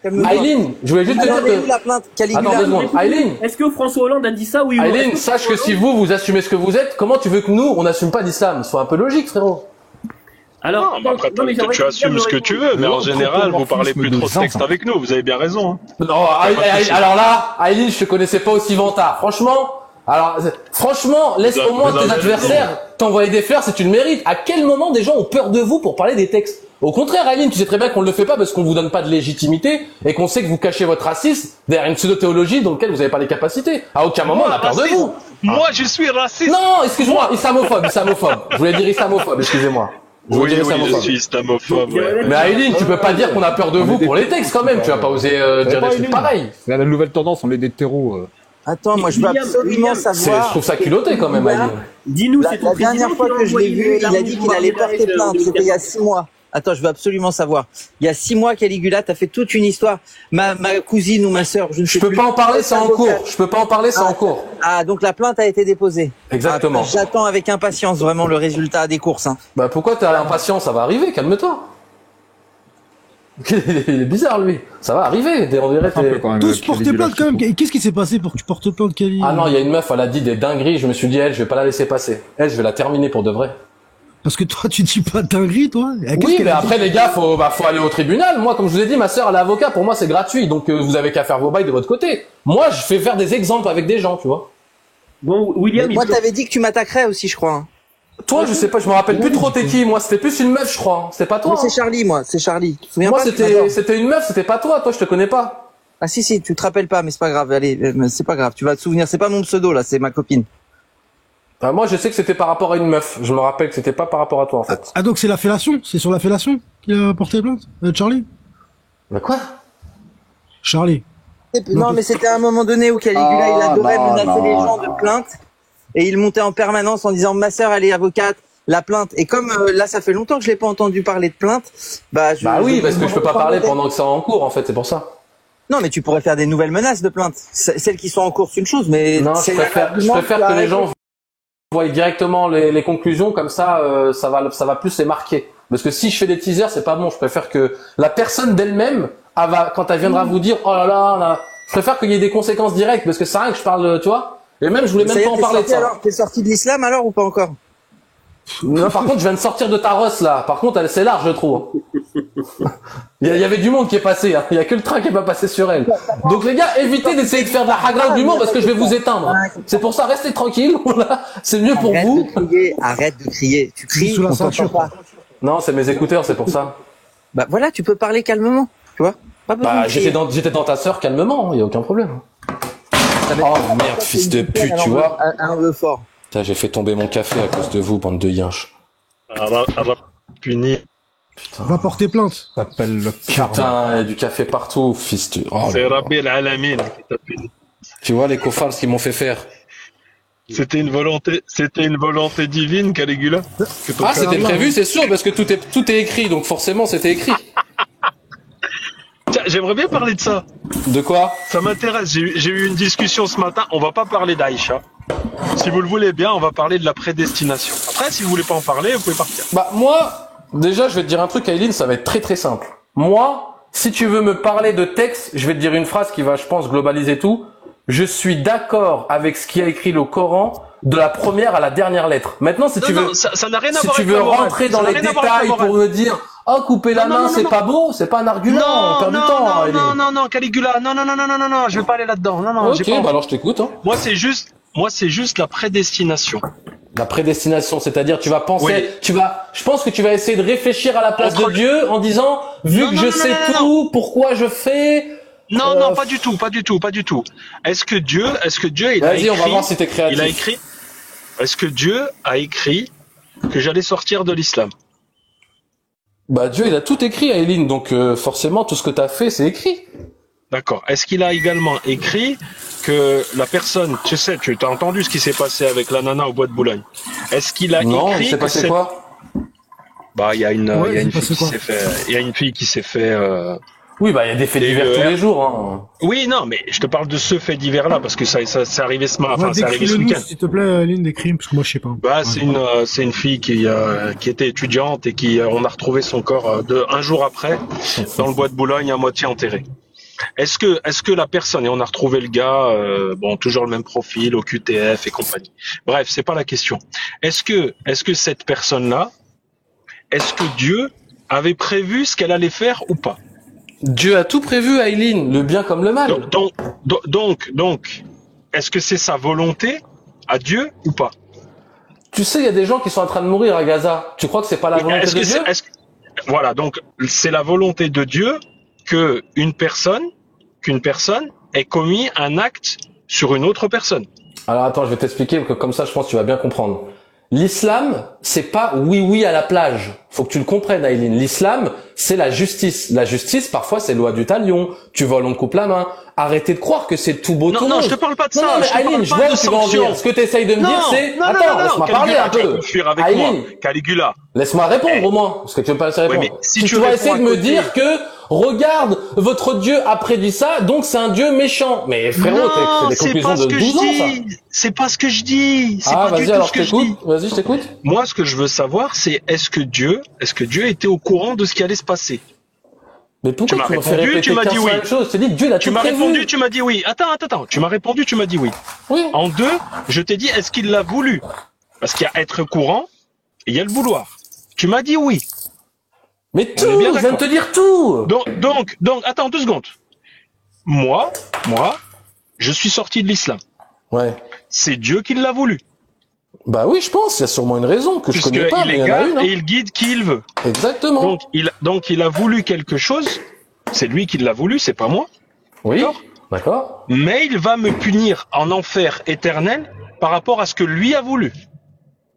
Aileen, je voulais juste te dire que... la plainte, Caligula. Attends 2 secondes. Aileen. Est-ce que François Hollande a dit ça, oui ou non? Aileen, sache que si vous assumez ce que vous êtes, comment tu veux que nous, on n'assume pas l'islam? Sois un peu logique, frérot. Alors, non, après, tu assumes ce que tu veux, mais en général, vous parlez plus trop de texte avec nous, vous avez bien raison. Hein. Non, alors là, Aileen, je te connaissais pas aussi vantard. Franchement, laisse au moins tes adversaires t'envoyer des fleurs si tu le mérites. À quel moment des gens ont peur de vous pour parler des textes? Au contraire, Aileen, tu sais très bien qu'on ne le fait pas parce qu'on vous donne pas de légitimité et qu'on sait que vous cachez votre racisme derrière une pseudo-théologie dans laquelle vous n'avez pas les capacités. À aucun moment on a peur de vous. Moi, je suis raciste. Non, excuse-moi, islamophobe. Je voulais dire islamophobe, excusez-moi. Oui, je suis islamophobe. Ouais. Mais Aileen, tu peux pas dire qu'on a peur de vous pour les textes quand même. Tu vas pas oser dire des trucs pareils. C'est la nouvelle tendance, on est des terreaux. Attends, moi je veux absolument savoir. Je trouve ça culotté quand même, Aileen. Dis-nous, c'est ton La dernière fois que je l'ai vu, il a dit qu'il allait porter plainte. C'était il y a 6 mois. Attends, je veux absolument savoir. Il y a 6 mois, Caligula, t'as fait toute une histoire. Ma cousine ou ma sœur, je ne sais plus. Je peux pas en parler, c'est en cours. Je peux pas en parler, c'est en cours. Ah, donc la plainte a été déposée. Exactement. J'attends avec impatience vraiment le résultat des courses. Hein. Bah pourquoi t'es impatient? Ça va arriver, calme-toi. Il est bizarre lui. Ça va arriver. On dirait tous porter plainte quand même. Qu'est-ce qui s'est passé pour que tu portes plainte, Cali? Ah non, il y a une meuf, elle a dit des dingueries. Je me suis dit, elle, je vais pas la laisser passer. Elle, je vais la terminer pour de vrai. Parce que toi, tu dis pas dinguerie, toi. Oui, mais après les gars, faut aller au tribunal. Moi, comme je vous ai dit, ma sœur, elle est avocat. Pour moi, c'est gratuit. Donc vous avez qu'à faire vos bails de votre côté. Moi, je fais faire des exemples avec des gens, tu vois. Bon, William. Moi, t'avais dit que tu m'attaquerais aussi, je crois. Hein. Toi, je sais pas, je me rappelle plus trop t'es qui. Moi, c'était plus une meuf, je crois. C'est pas toi. Moi, c'est Charlie, moi. C'est Charlie. Tu te souviens moi, pas? c'était une meuf. C'était pas toi. Toi, je te connais pas. Ah si, tu te rappelles pas, mais c'est pas grave. Allez, c'est pas grave. Tu vas te souvenir. C'est pas mon pseudo là, c'est ma copine. Moi, je sais que c'était par rapport à une meuf. Je me rappelle que c'était pas par rapport à toi, en fait. Ah, donc c'est la fellation? C'est sur la fellation qu'il a porté plainte? Charlie? Mais quoi? Charlie. Non, mais c'était à un moment donné où Caligula, il adorait menacer les gens de plainte. Et il montait en permanence en disant, ma sœur, elle est avocate, la plainte. Et comme là, ça fait longtemps que je l'ai pas entendu parler de plainte, parce que je peux pas parler pendant que c'est en cours, en fait, c'est pour ça. Non, mais tu pourrais faire des nouvelles menaces de plainte. Celles qui sont en cours, c'est une chose, mais... Non, je préfère que les gens voient directement les conclusions, comme ça, ça va plus les marquer. Parce que si je fais des teasers, c'est pas bon. Je préfère que la personne d'elle-même, quand elle viendra vous dire, oh là là, je préfère qu'il y ait des conséquences directes, parce que c'est rien que je parle, tu vois. Et même, je voulais même pas en parler de ça. T'es sorti de l'islam alors ou pas encore? Non, par contre, je viens de sortir de ta rosse, là. Par contre, c'est large, je trouve. Il y avait du monde qui est passé, hein. Il y a que le train qui est pas passé sur elle. Donc, les gars, évitez d'essayer de faire de la hagra du monde parce que je vais vous éteindre. C'est pour ça, restez tranquille. C'est mieux pour vous. Arrête de crier. Tu cries, sous la ceinture. Non, c'est mes écouteurs, c'est pour ça. Bah, voilà, tu peux parler calmement. Tu vois? Pas besoin. Bah, j'étais dans ta sœur calmement, il y a aucun problème. Oh merde, fils de pute, tu vois. Un peu fort. Putain, j'ai fait tomber mon café à cause de vous, bande de yinches. Elle va punir. Putain. Va porter plainte. T'appelles le Putain, il y a du café partout, fils de... Oh, c'est Rabbi al-Alamin qui t'a puni. Tu vois les kofars, ce qu'ils m'ont fait faire. C'était une volonté divine, Caligula. Ah, c'était prévu, c'est sûr, parce que tout est écrit, donc forcément, c'était écrit. Tiens, j'aimerais bien parler de ça. De quoi? Ça m'intéresse. J'ai eu une discussion ce matin. On va pas parler d'Aïcha. Si vous le voulez bien, on va parler de la prédestination. Après, si vous voulez pas en parler, vous pouvez partir. Bah, moi, déjà, je vais te dire un truc, Aileen, ça va être très très simple. Moi, si tu veux me parler de texte, je vais te dire une phrase qui va, je pense, globaliser tout. Je suis d'accord avec ce qui a écrit le Coran de la première à la dernière lettre. Maintenant, si tu veux, ça n'a rien à voir si tu veux rentrer dans les détails pour me dire, oh, couper la main, c'est pas beau, c'est pas un argument, on perd du temps. Non, Caligula, non, je vais pas aller là-dedans. Non, ok, bah alors je t'écoute. Hein. Moi, c'est juste la prédestination. La prédestination, c'est-à-dire tu vas penser, je pense que tu vas essayer de réfléchir à la place de Dieu en disant, vu que je sais tout, pourquoi je fais. Non, pas du tout. Est-ce que Dieu, il a écrit... Vas-y, on va voir si t'es créatif. Est-ce que Dieu a écrit que j'allais sortir de l'islam? Bah, Dieu, il a tout écrit, Aileen, donc forcément, tout ce que t'as fait, c'est écrit. D'accord. Est-ce qu'il a également écrit que la personne, tu sais, tu as entendu ce qui s'est passé avec la nana au bois de Boulogne? Est-ce qu'il a non, écrit il s'est passé quoi? Bah, il y a une fille qui s'est fait, Oui, bah, il y a des faits divers tous les jours, hein. Oui, non, mais je te parle de ce fait divers-là, parce que ça c'est arrivé ce matin, c'est arrivé ce week-end. S'il te plaît, Lynn, décris, parce que moi, je sais pas. Bah, c'est une fille qui était étudiante et on a retrouvé son corps un jour après, dans le bois de Boulogne, à moitié enterré. Est-ce que la personne, et on a retrouvé le gars, bon, toujours le même profil, au QTF et compagnie. Bref, c'est pas la question. Est-ce que cette personne-là, est-ce que Dieu avait prévu ce qu'elle allait faire ou pas? Dieu a tout prévu, Aileen, le bien comme le mal. Donc, est-ce que c'est sa volonté à Dieu ou pas? Tu sais, il y a des gens qui sont en train de mourir à Gaza. Tu crois que c'est pas la volonté de Dieu? Voilà, donc c'est la volonté de Dieu qu'une personne ait commis un acte sur une autre personne. Alors attends, je vais t'expliquer, parce que comme ça, je pense que tu vas bien comprendre. L'islam, c'est pas oui à la plage. Faut que tu le comprennes, Aileen. L'islam, c'est la justice. La justice, parfois, c'est loi du talion. Tu voles, on te coupe la main. Arrêtez de croire que c'est tout beau, tout Non, rose. je te parle pas de ça. Non, mais Aileen, je vois où tu vas en venir. Ce que tu essayes de me dire, c'est... Attends, laisse-moi parler un peu. Aileen, Caligula. Laisse-moi répondre au moins, parce que tu veux pas laisser répondre. Ouais, mais si tu vas essayer de me dire que, regarde, votre Dieu a prédit ça, donc c'est un Dieu méchant. Mais frérot, c'est des conclusions de 12 ans, ça. C'est pas ce que je dis. C'est Ah, pas du vas-y, tout alors ce que je dis. Vas-y, je t'écoute. Moi, ce que je veux savoir, c'est est-ce que Dieu était au courant de ce qui allait se passer? Mais pourquoi tu tu m'as me fais répondu, répéter tu m'as dit 15 oui. fois la même chose? Je t'ai dit que Dieu l'a tout Tu m'as prévu. répondu, tu m'as dit oui. Attends. Tu m'as répondu, tu m'as dit oui. Oui. En deux, je t'ai dit est-ce qu'il l'a voulu? Parce qu'il y a être au courant et il y a le vouloir. Tu m'as dit oui. Mais tout, On est bien je viens de te dire tout. Donc, attends 2 secondes. Moi, je suis sorti de l'islam. Ouais. C'est Dieu qui l'a voulu. Bah oui, je pense, il y a sûrement une raison que je connais pas, mais il y en a une. Et il guide qui il veut. Exactement. Donc il a voulu quelque chose. C'est lui qui l'a voulu, c'est pas moi. Oui. D'accord. Mais il va me punir en enfer éternel par rapport à ce que lui a voulu.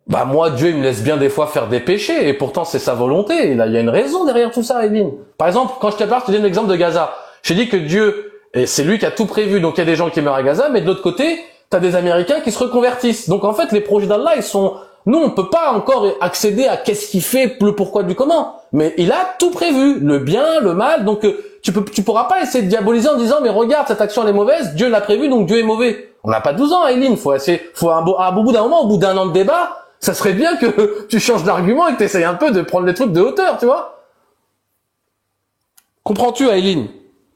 Bah moi, Dieu, il me laisse bien des fois faire des péchés, et pourtant c'est sa volonté. Il y a une raison derrière tout ça, Edwin. Par exemple, quand je te parle, je te donne l'exemple de Gaza. Je te dis que Dieu, et c'est lui qui a tout prévu, donc il y a des gens qui meurent à Gaza, mais de l'autre côté, t'as des Américains qui se reconvertissent. Donc en fait, les projets d'Allah, ils sont... Nous, on peut pas encore accéder à qu'est-ce qu'il fait, le pourquoi du comment. Mais il a tout prévu, le bien, le mal. Donc tu pourras pas essayer de diaboliser en disant mais regarde, cette action elle est mauvaise, Dieu l'a prévu, donc Dieu est mauvais. On n'a pas 12 ans, Aileen. Faut au bout d'un moment, au bout d'un an de débat, ça serait bien que tu changes d'argument et que tu essayes un peu de prendre les trucs de hauteur, tu vois. Comprends-tu, Aileen,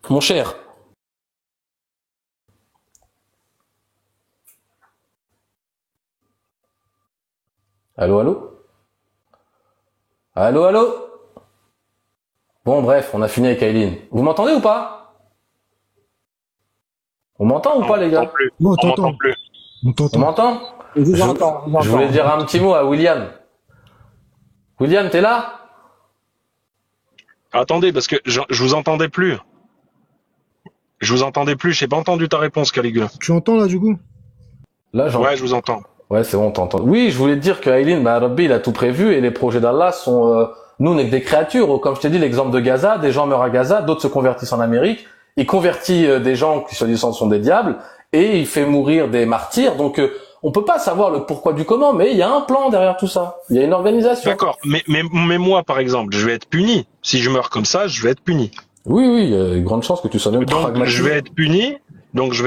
mon cher? Allô? Bon, bref, on a fini avec Aileen. Vous m'entendez ou pas? On m'entend ou pas, les gars? Non, On m'entend plus. On m'entend? Je vous entends. Je voulais dire un petit mot à William. William, t'es là? Attendez, parce que je vous entendais plus. J'ai pas entendu ta réponse, Caligula. Tu entends là du coup? Là, Ouais, je vous entends. Ouais, c'est bon, t'entends. Oui, je voulais te dire que Aileen, Rabbi, il a tout prévu et les projets d'Allah sont... nous, on n'est que des créatures. Comme je t'ai dit, l'exemple de Gaza, des gens meurent à Gaza, d'autres se convertissent en Amérique. Il convertit des gens qui, soi-disant, sont des diables et il fait mourir des martyrs. Donc, on peut pas savoir le pourquoi du comment, mais il y a un plan derrière tout ça. Il y a une organisation. D'accord, mais moi, par exemple, je vais être puni. Si je meurs comme ça, je vais être puni. Oui, il y a une grande chance que tu sois même Donc, pragmatique. je vais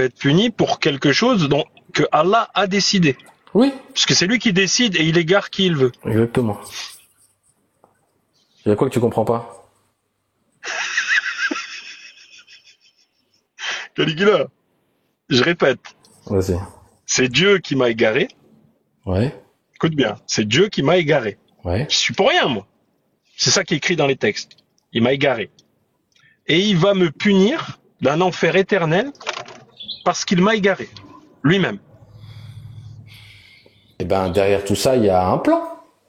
être puni pour quelque chose que Allah a décidé. Oui. Parce que c'est lui qui décide et il égare qui il veut. Exactement. Il y a quoi que tu comprends pas? Caligula, je répète. Vas-y. C'est Dieu qui m'a égaré. Ouais. Écoute bien, c'est Dieu qui m'a égaré. Ouais. Je suis pour rien, moi. C'est ça qui est écrit dans les textes. Il m'a égaré. Et il va me punir d'un enfer éternel parce qu'il m'a égaré. Lui-même. Eh ben, derrière tout ça, il y a un plan.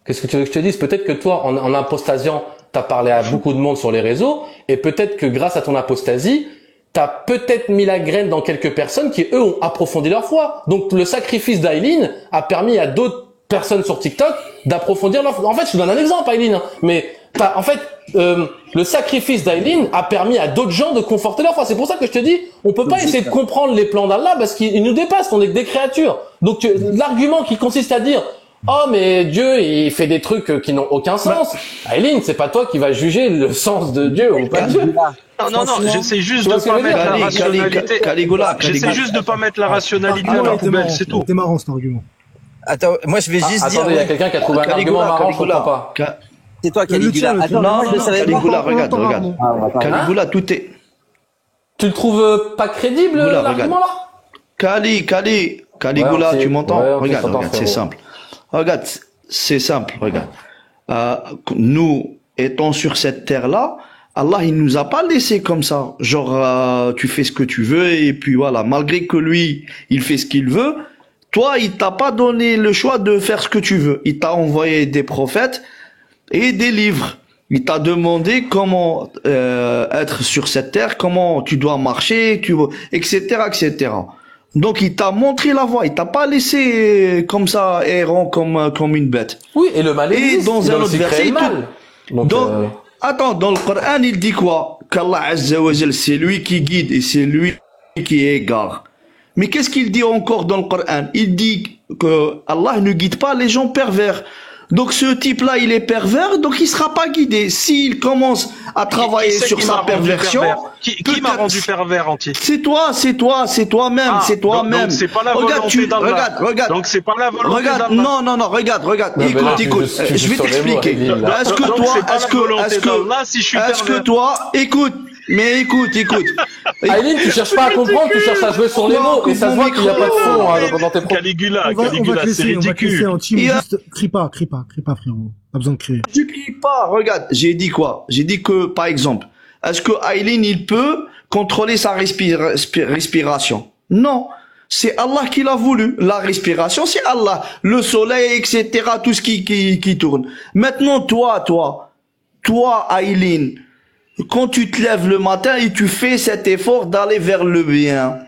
Qu'est-ce que tu veux que je te dise? Peut-être que toi, en apostasiant, t'as parlé à beaucoup de monde sur les réseaux, et peut-être que grâce à ton apostasie, t'as peut-être mis la graine dans quelques personnes qui, eux, ont approfondi leur foi. Donc, le sacrifice d'Aileen a permis à d'autres personnes sur TikTok d'approfondir leur foi. En fait, je te donne un exemple, Aileen, hein, mais le sacrifice d'Aileen a permis à d'autres gens de conforter leur foi. C'est pour ça que je te dis, on peut pas essayer de comprendre les plans d'Allah parce qu'ils nous dépassent, on est que des créatures. Donc, l'argument qui consiste à dire, oh, mais Dieu, il fait des trucs qui n'ont aucun sens. Aileen, c'est pas toi qui vas juger le sens de Dieu ou pas de Dieu. Non, j'essaie juste de pas mettre la rationalité. Caligula. J'essaie juste de pas mettre la rationalité à la poubelle, c'est tout. C'était marrant cet argument. Attends, moi je vais juste dire. Attendez, il y a quelqu'un qui a trouvé un argument marrant, je comprends pas. C'est toi, Caligula. Le tien, Attends, Non, moi je le savais pas. Caligula, regarde. Caligula, tout est... Tu le trouves pas crédible, Oula, l'argument là? Caligula, Ouais, tu m'entends? ouais, Regarde, t'entends, regarde, c'est frérot. simple. Regarde, c'est simple, regarde. Nous, étant sur cette terre-là, Allah, il nous a pas laissé comme ça. Genre, tu fais ce que tu veux et puis voilà. Malgré que lui, il fait ce qu'il veut, toi, il t'a pas donné le choix de faire ce que tu veux. Il t'a envoyé des prophètes et des livres. Il t'a demandé comment être sur cette terre, comment tu dois marcher, etc., etc. Donc il t'a montré la voie. Il t'a pas laissé comme ça errant comme une bête. Oui, et le mal Et existe. dans Il a un autre aussi créé verset, le mal. Donc, Donc, attends, dans le Coran, il dit quoi? Qu'Allah Azza wa Jal, c'est lui qui guide et c'est lui qui égare. Mais qu'est-ce qu'il dit encore dans le Coran? Il dit que Allah ne guide pas les gens pervers. Donc ce type-là, il est pervers, donc il sera pas guidé. S'il commence à travailler Qui c'est sur qui sa m'a rendu perversion, pervers Qui m'a rendu pervers, Anti? c'est toi-même, Ah, c'est toi-même. donc c'est pas la Regarde, volonté d'Allah. regarde. Donc c'est pas la volonté Regarde, d'Allah. non, regarde. Ouais, mais là, Écoute, tu je vais sur les mots, t'expliquer. Adil, là. Est-ce que Donc, toi, c'est pas la volonté d'Allah si je suis est-ce que pervers. toi, écoute. Aileen, tu cherches pas à comprendre, tu cherches à jouer sur les mots, et ça se voit qu'il n'y a pas de fond hein, dans tes propos. Caligula, On va te c'est laisser, ridicule. en team, Et, juste, crie pas, frérot. Pas besoin de crier. Tu cries pas, regarde, j'ai dit quoi? J'ai dit que, par exemple, est-ce que Aileen, il peut contrôler sa respiration? Non. C'est Allah qui l'a voulu. La respiration, c'est Allah. Le soleil, etc., tout ce qui tourne. Maintenant, toi, Aileen, quand tu te lèves le matin et tu fais cet effort d'aller vers le bien,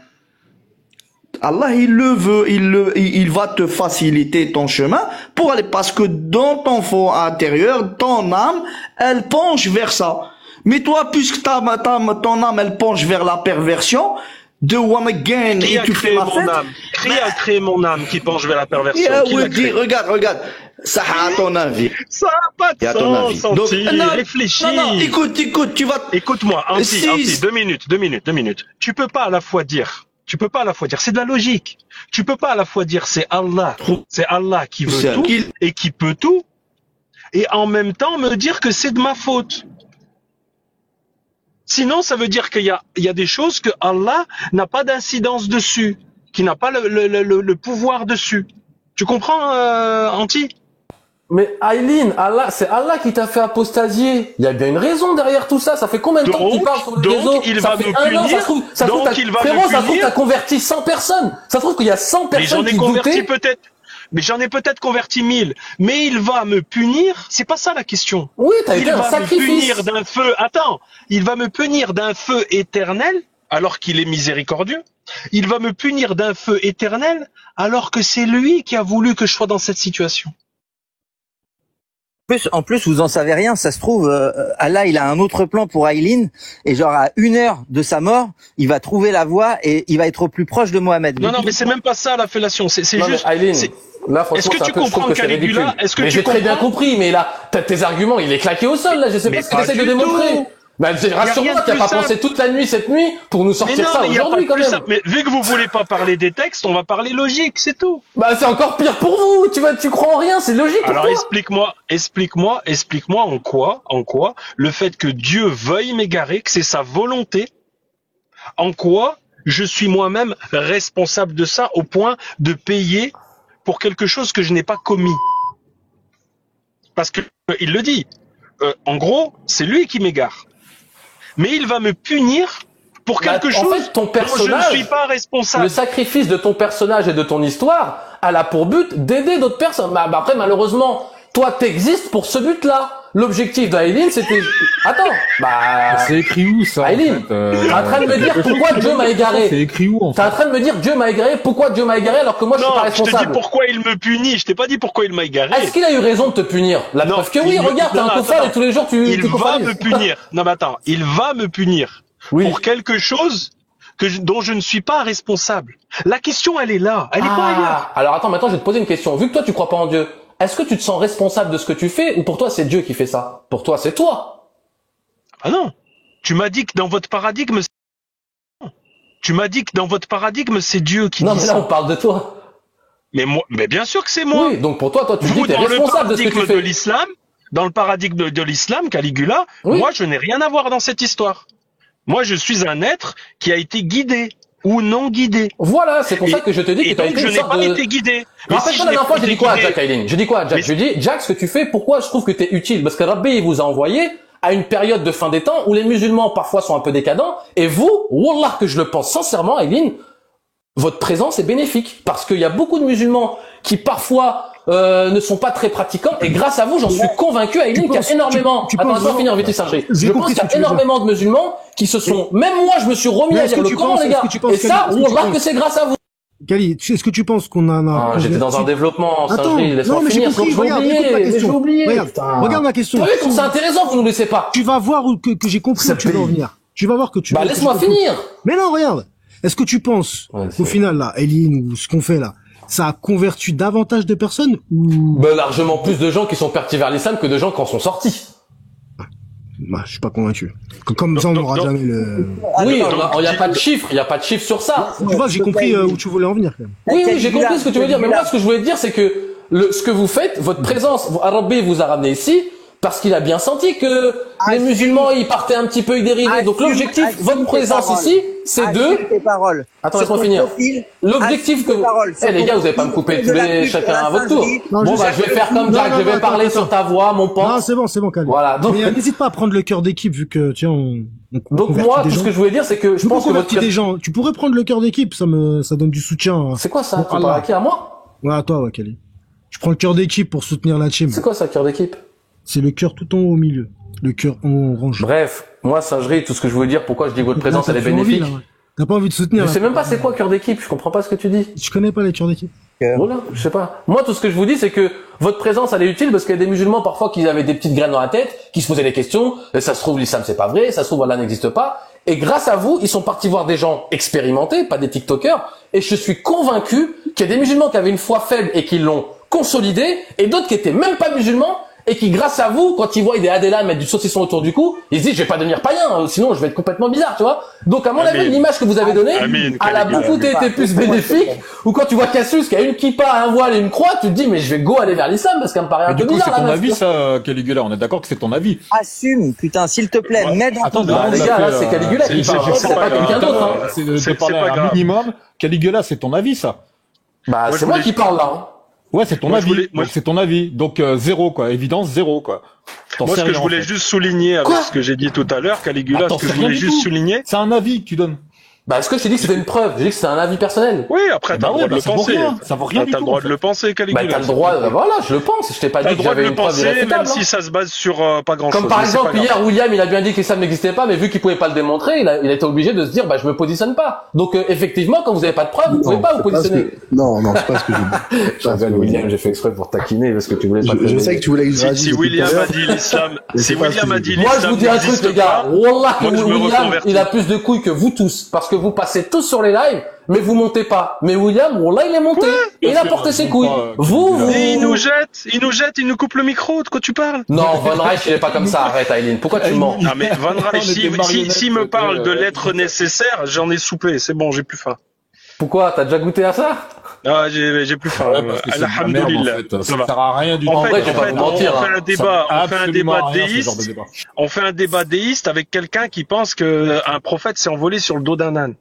Allah, il le veut, il va te faciliter ton chemin pour aller, parce que dans ton fond intérieur, ton âme, elle penche vers ça. Mais toi, puisque ton âme, elle penche vers la perversion, de one again, Qui et a tu fais créé la mon fête. âme? Qui a créé mon âme qui penche vers la perversion? Qui l'a créé? Regarde, ça a à ton avis. Ça n'a pas de Et à ton sens, avis. Donc, Anti. non, Réfléchis. non, écoute, tu vas... Écoute-moi, Anti, Si- Anti, 2 minutes. Tu peux pas à la fois dire, c'est de la logique. Tu peux pas à la fois dire c'est Allah qui veut C'est tout qu'il- et qui peut tout, et en même temps me dire que c'est de ma faute. Sinon, ça veut dire qu'il y a des choses que Allah n'a pas d'incidence dessus, qui n'a pas le pouvoir dessus. Tu comprends, Anti? Mais Aileen, c'est Allah qui t'a fait apostasier. Il y a bien une raison derrière tout ça. Ça fait combien de temps que tu parles sur le donc, réseau? il Ça va fait me un an, punir. ça se trouve, Donc, il va me frérot, ça se trouve, punir. t'as converti 100 personnes. Ça se trouve qu'il y a 100 Mais j'en personnes ai qui converti doutaient. peut-être. Mais j'en ai peut-être converti 1000. Mais il va me punir. C'est pas ça la question. Oui, t'as Il été un va me sacrifice. punir d'un feu. Attends. Il va me punir d'un feu éternel alors qu'il est miséricordieux. Il va me punir d'un feu éternel alors que c'est lui qui a voulu que je sois dans cette situation. En plus, vous en savez rien, ça se trouve, Allah, il a un autre plan pour Aileen, et genre à 1 heure de sa mort, il va trouver la voie et il va être au plus proche de Mohamed. Non, mais c'est même pas ça la fellation. C'est Non, juste. mais Aileen, c'est- là, franchement, Est-ce que c'est un tu peu- je trouve comprends que c'est Caligula? ridicule. Est-ce que mais tu j'ai très bien comprends compris, mais là, tes arguments, il est claqué au sol, là, je sais Mais pas ce que pas t'essaies de du démontrer. tout. Bah, rien rassure-moi, de tu n'as plus pas simple. pensé toute la nuit, cette nuit, pour nous Mais sortir non, ça mais y a pas aujourd'hui, de quand plus même. simple. Mais vu que vous voulez pas parler des textes, on va parler logique, c'est tout. Bah, c'est encore pire pour vous. Tu crois en rien, c'est logique pour Alors toi. explique-moi en quoi le fait que Dieu veuille m'égarer, que c'est sa volonté, en quoi je suis moi-même responsable de ça au point de payer pour quelque chose que je n'ai pas commis. Parce que il le dit. En gros, c'est lui qui m'égare. Mais il va me punir pour Bah, quelque en chose fait, ton dont je personnage, ne suis pas responsable. Le sacrifice de ton personnage et de ton histoire, elle a pour but d'aider d'autres personnes. Bah, après, malheureusement, toi, t'existes pour ce but-là. L'objectif d'Aileen, c'était... Attends, bah... C'est écrit où ça? Aileen, t'es en train de me dire pourquoi Dieu m'a C'est égaré. écrit où en T'es fait? en train de me dire Dieu m'a égaré, pourquoi Dieu m'a égaré alors que moi je suis Non, pas je te dis responsable. pourquoi il me punit. Je t'ai pas dit pourquoi il m'a égaré. Est-ce qu'il a eu raison de te punir? La Non, preuve que oui, il me- regarde, t'es non, un attends, cofard et tous les jours tu Il va cofarises. me punir. Non, mais attends, il va me punir Oui. pour quelque chose dont je ne suis pas responsable. La question, elle est là. Elle est pas ailleurs. Alors attends, maintenant je vais te poser une question. Vu que toi tu crois pas en Dieu, est-ce que tu te sens responsable de ce que tu fais ou pour toi c'est Dieu qui fait ça? Pour toi c'est toi. Ah non. Tu m'as dit que dans votre paradigme, c'est Dieu qui Non dit mais là ça. on parle de toi. Mais bien sûr que c'est moi. Oui, donc pour toi tu dis Vous, que t'es dans le responsable de ce que tu paradigme de fais. l'islam, dans le paradigme de l'islam, Caligula, Oui. moi, je n'ai rien à voir dans cette histoire. Moi, je suis un être qui a été guidé ou non guidé. Voilà, c'est pour ça que je te dis que Et tu as donc, été je une n'ai sorte pas de... été guidé. Mais Rappelle-toi si la je n'ai dernière fois, pas j'ai dit été quoi à guidé- Jack Aileen? Je dis quoi à Jack? Mais- Je dis, Jack, ce que tu fais, pourquoi je trouve que t'es utile? Parce que Rabbi, il vous a envoyé à une période de fin des temps où les musulmans parfois sont un peu décadents, et vous, wallah que je le pense sincèrement, Aileen, votre présence est bénéfique. Parce qu'il y a beaucoup de musulmans qui parfois ne sont pas très pratiquants, et grâce à vous, j'en suis convaincu, Aileen, qu'il y a énormément... tu Attends, penses laisse-moi vraiment- finir, Vitus Sargé. J'ai Je compris pense ce qu'il que y a tu veux dire. énormément de musulmans qui se sont... Même moi, je me suis remis Mais à est-ce lire que le tu Coran, penses- les est-ce gars. que tu penses Et que- ça, est-ce que tu wallah penses- que c'est grâce à vous. Kali, est-ce que tu penses qu'on en a... Ah, j'étais dans un développement, Attends, Singerie, laisse-moi non, mais j'ai finir, compris, sinon je vais regarde, oublier, écoute ma mais je vais question. oublier, Regarde, putain. regarde ma question. T'as vu comme c'est intéressant, vous nous laissez pas. Tu vas voir que j'ai compris où tu veux en venir. Tu vas voir que tu... Bah, que laisse-moi j'ai compris. finir. Mais non, regarde. Est-ce que tu penses Ouais, qu'au final, là, Eileen, ou ce qu'on fait là, ça a converti davantage de personnes ou... Bah, largement plus de gens qui sont partis vers l'islam que de gens qui en sont sortis. Bah, je suis pas convaincu. Comme ça, on n'aura jamais le... Oui, Attends, il y a pas de chiffres, il y a pas de chiffres sur ça. Tu vois, j'ai compris où tu voulais en venir, quand même. Oui, j'ai Caligula, compris ce que tu veux dire, mais moi, Caligula. ce que je voulais dire, c'est que ce que vous faites, votre présence, Rabbi vous a ramené ici, parce qu'il a bien senti que les musulmans, ils partaient un petit peu, ils dérivaient. Donc l'objectif, votre présence ici, c'est de... tes paroles. Attends, Sur laisse-moi ton finir. profil, L'objectif assume que tes paroles. Eh les gars, vous allez pas me couper tous les chacun à votre tour. Non, Bon je bah sais. je vais faire comme Non, Jack, non, je vais non, parler attends, sur ta voix, mon Non, pote. c'est bon, calme. Voilà. Donc N'hésite pas à prendre le cœur d'équipe, vu que, tiens, on donc convertit moi, des tout ce gens. que je voulais dire, c'est que je On pense que convertit votre des gens. Tu pourrais prendre le cœur d'équipe, ça donne du soutien. C'est quoi ça? Bon, Tu parles Allah. à qui, à moi? Ouais, à toi, ouais, Kali. Je prends le cœur d'équipe pour soutenir la team. C'est quoi ça, cœur d'équipe? C'est le cœur tout en haut au milieu. Le cœur en haut orange. Bref, moi Singerie, tout ce que je voulais dire, pourquoi je dis que votre présence Là, elle est t'as plus envie, bénéfique. là, ouais. T'as pas envie de soutenir. Je là. sais même pas c'est quoi cœur d'équipe, je comprends pas ce que tu dis. Je connais pas les cœurs d'équipe. Voilà, je sais pas. Moi, tout ce que je vous dis, c'est que votre présence, elle est utile parce qu'il y a des musulmans parfois qui avaient des petites graines dans la tête, qui se posaient des questions. Et ça se trouve, l'islam c'est pas vrai, ça se trouve, Allah n'existe pas. Et grâce à vous, ils sont partis voir des gens expérimentés, pas des TikTokers. Et je suis convaincu qu'il y a des musulmans qui avaient une foi faible et qui l'ont consolidée, et d'autres qui étaient même pas musulmans et qui, grâce à vous, quand ils voient des Adela mettre du saucisson autour du cou, ils se disent, je vais pas devenir païen, sinon je vais être complètement bizarre, tu vois. Donc, à mon avis, Amin. l'image que vous avez donnée, Amin, elle a Caligula. beaucoup été plus bénéfique. Ou quand tu vois Cassius qui a une kippa, un voile et une croix, tu te dis, mais je vais go aller vers l'islam parce qu'elle me paraît un Mais peu du coup, c'est bizarre, ton la avis, meuf. ça, Caligula. On est d'accord que c'est ton avis. Assume, putain, s'il te plaît, mets dans Attends, ton Bah, on les a gars, fait, là, c'est Caligula qui c'est- parle, c'est c'est pas pas grave. quelqu'un d'autre, hein. C'est de C'est parler pas un grave. minimum. Caligula, c'est ton avis, ça. Bah, Moi, c'est je moi voulais- qui parle, là, hein. Ouais, c'est ton Moi, je avis. voulais- moi, Donc, c'est ton avis. Donc, zéro, quoi. Évidence, zéro, quoi. T'en Moi, sais ce que rien, je voulais en fait. juste souligner avec Quoi ce que j'ai dit tout à l'heure, Caligula, Attends, ce que c'est je rien voulais du juste tout. souligner. C'est un avis que tu donnes. Bah, est-ce que je t'ai dit que c'était une preuve? J'ai dit que c'était un avis personnel. Oui, après, t'as Bah le ouais, droit de bah, le ça vaut penser. rien. Ça vaut rien du T'as le tout, droit en de le penser, Bah, Caligula. t'as le droit, voilà, je le pense. Je t'ai pas T'as dit le que droit de j'avais le une preuve penser, même irréfutable, si hein. ça se base sur pas grand chose. Comme par exemple, hier, William, il a bien dit que l'islam n'existait pas, mais vu qu'il pouvait pas le démontrer, il a été obligé de se dire, bah, je me positionne pas. Donc, effectivement, quand vous avez pas de preuve, vous pouvez pas vous positionner. Non, c'est pas ce que je dis. Je rigole, William, j'ai fait exprès pour taquiner parce que tu voulais pas te Je sais que tu voulais que je Si réagisse depuis William tout à a l'heure. dit l'islam, Mais si c'est pas ce William que a je dit dis. Moi, je l'islam vous dis un truc, n'existe les gars. pas, Wallah, que moi, je me William, reconvertis. il a plus de couilles que vous tous. Parce que vous passez tous sur les lives, mais vous montez pas. Mais William, Wallah, il est monté. Et il a porté ses couilles. Vous, Et il nous jette, il nous coupe le micro, de quoi tu parles? Non, Von Reich, il est pas comme ça. Arrête, Aileen. Pourquoi tu mens? Ah mais Van Reich, On était marionnettes, s'il me parle de c'était, l'être nécessaire, j'en ai soupé, c'est bon, j'ai plus faim. Pourquoi? T'as déjà goûté à ça? Ah, j'ai plus faim. Ouais, parce que c'est de la merde, en Alhamdoulilah. fait. Ça Ça va. sert à rien du tout. En vrai, je vais en pas fait, vous mentir, on fait hein. un débat, Ça on fait un absolument débat rien, ce genre de déiste. débat. On fait un débat déiste avec quelqu'un qui pense que un prophète s'est envolé sur le dos d'un âne.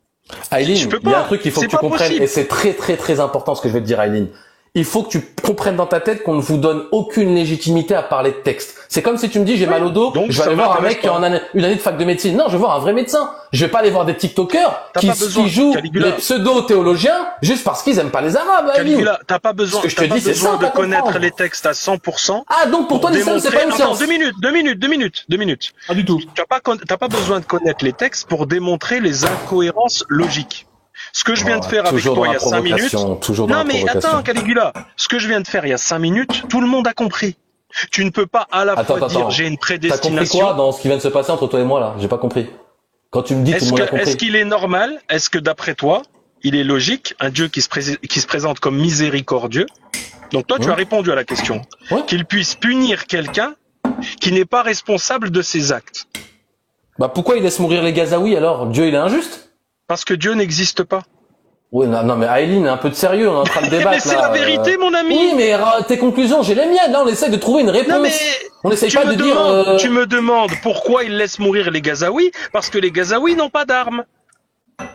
Aileen, Je peux il y a pas. un truc qu'il faut que C'est tu pas comprennes, possible. et c'est très très très important ce que je vais te dire, Aileen. Il faut que tu comprennes dans ta tête qu'on ne vous donne aucune légitimité à parler de texte. C'est comme si tu me dis j'ai mal au dos, donc je vais ça aller voir un m'intéresse mec qui a pas. une année de fac de médecine. Non, je vais voir un vrai médecin. Je vais pas aller voir des TikTokers T'as qui pas besoin, jouent Caligula. les pseudo-théologiens juste parce qu'ils aiment pas les Arabes, Aileen. Caligula, t'as pas besoin, Ce que je te t'as pas dis, c'est besoin simple de à connaître comprendre. les textes à 100%. Ah, donc pour toi l'islam c'est pas une Attends, science. 2 minutes. Pas du tout. T'as pas besoin de connaître les textes pour démontrer les incohérences logiques. Ce que je viens de faire avec Toujours toi dans il y la a 5 minutes. provocation, toujours dans Non la mais provocation. attends Caligula, ce que je viens de faire il y a 5 minutes, tout le monde a compris. Tu ne peux pas à la fois dire j'ai une T'as compris prédestination. quoi dans ce qui vient de se passer entre toi et moi là? J'ai pas compris. Quand tu me dis tout le monde a compris. Est-ce qu'il est normal, est-ce que d'après toi, il est logique, un Dieu qui se présente comme miséricordieux? Donc toi tu as répondu à la question. Ouais. Qu'il puisse punir quelqu'un qui n'est pas responsable de ses actes. Bah pourquoi il laisse mourir les Gazaouis alors? Dieu il est injuste? Parce que Dieu n'existe pas. Oui, non, mais Aileen, un peu de sérieux, on est en train de débattre. Mais c'est la vérité, mon ami. Oui, mais tes conclusions, j'ai les miennes. Là, on essaie de trouver une réponse. Non, mais on essaie pas de dire. Tu me demandes pourquoi ils laissent mourir les Gazaouis? Parce que les Gazaouis n'ont pas d'armes.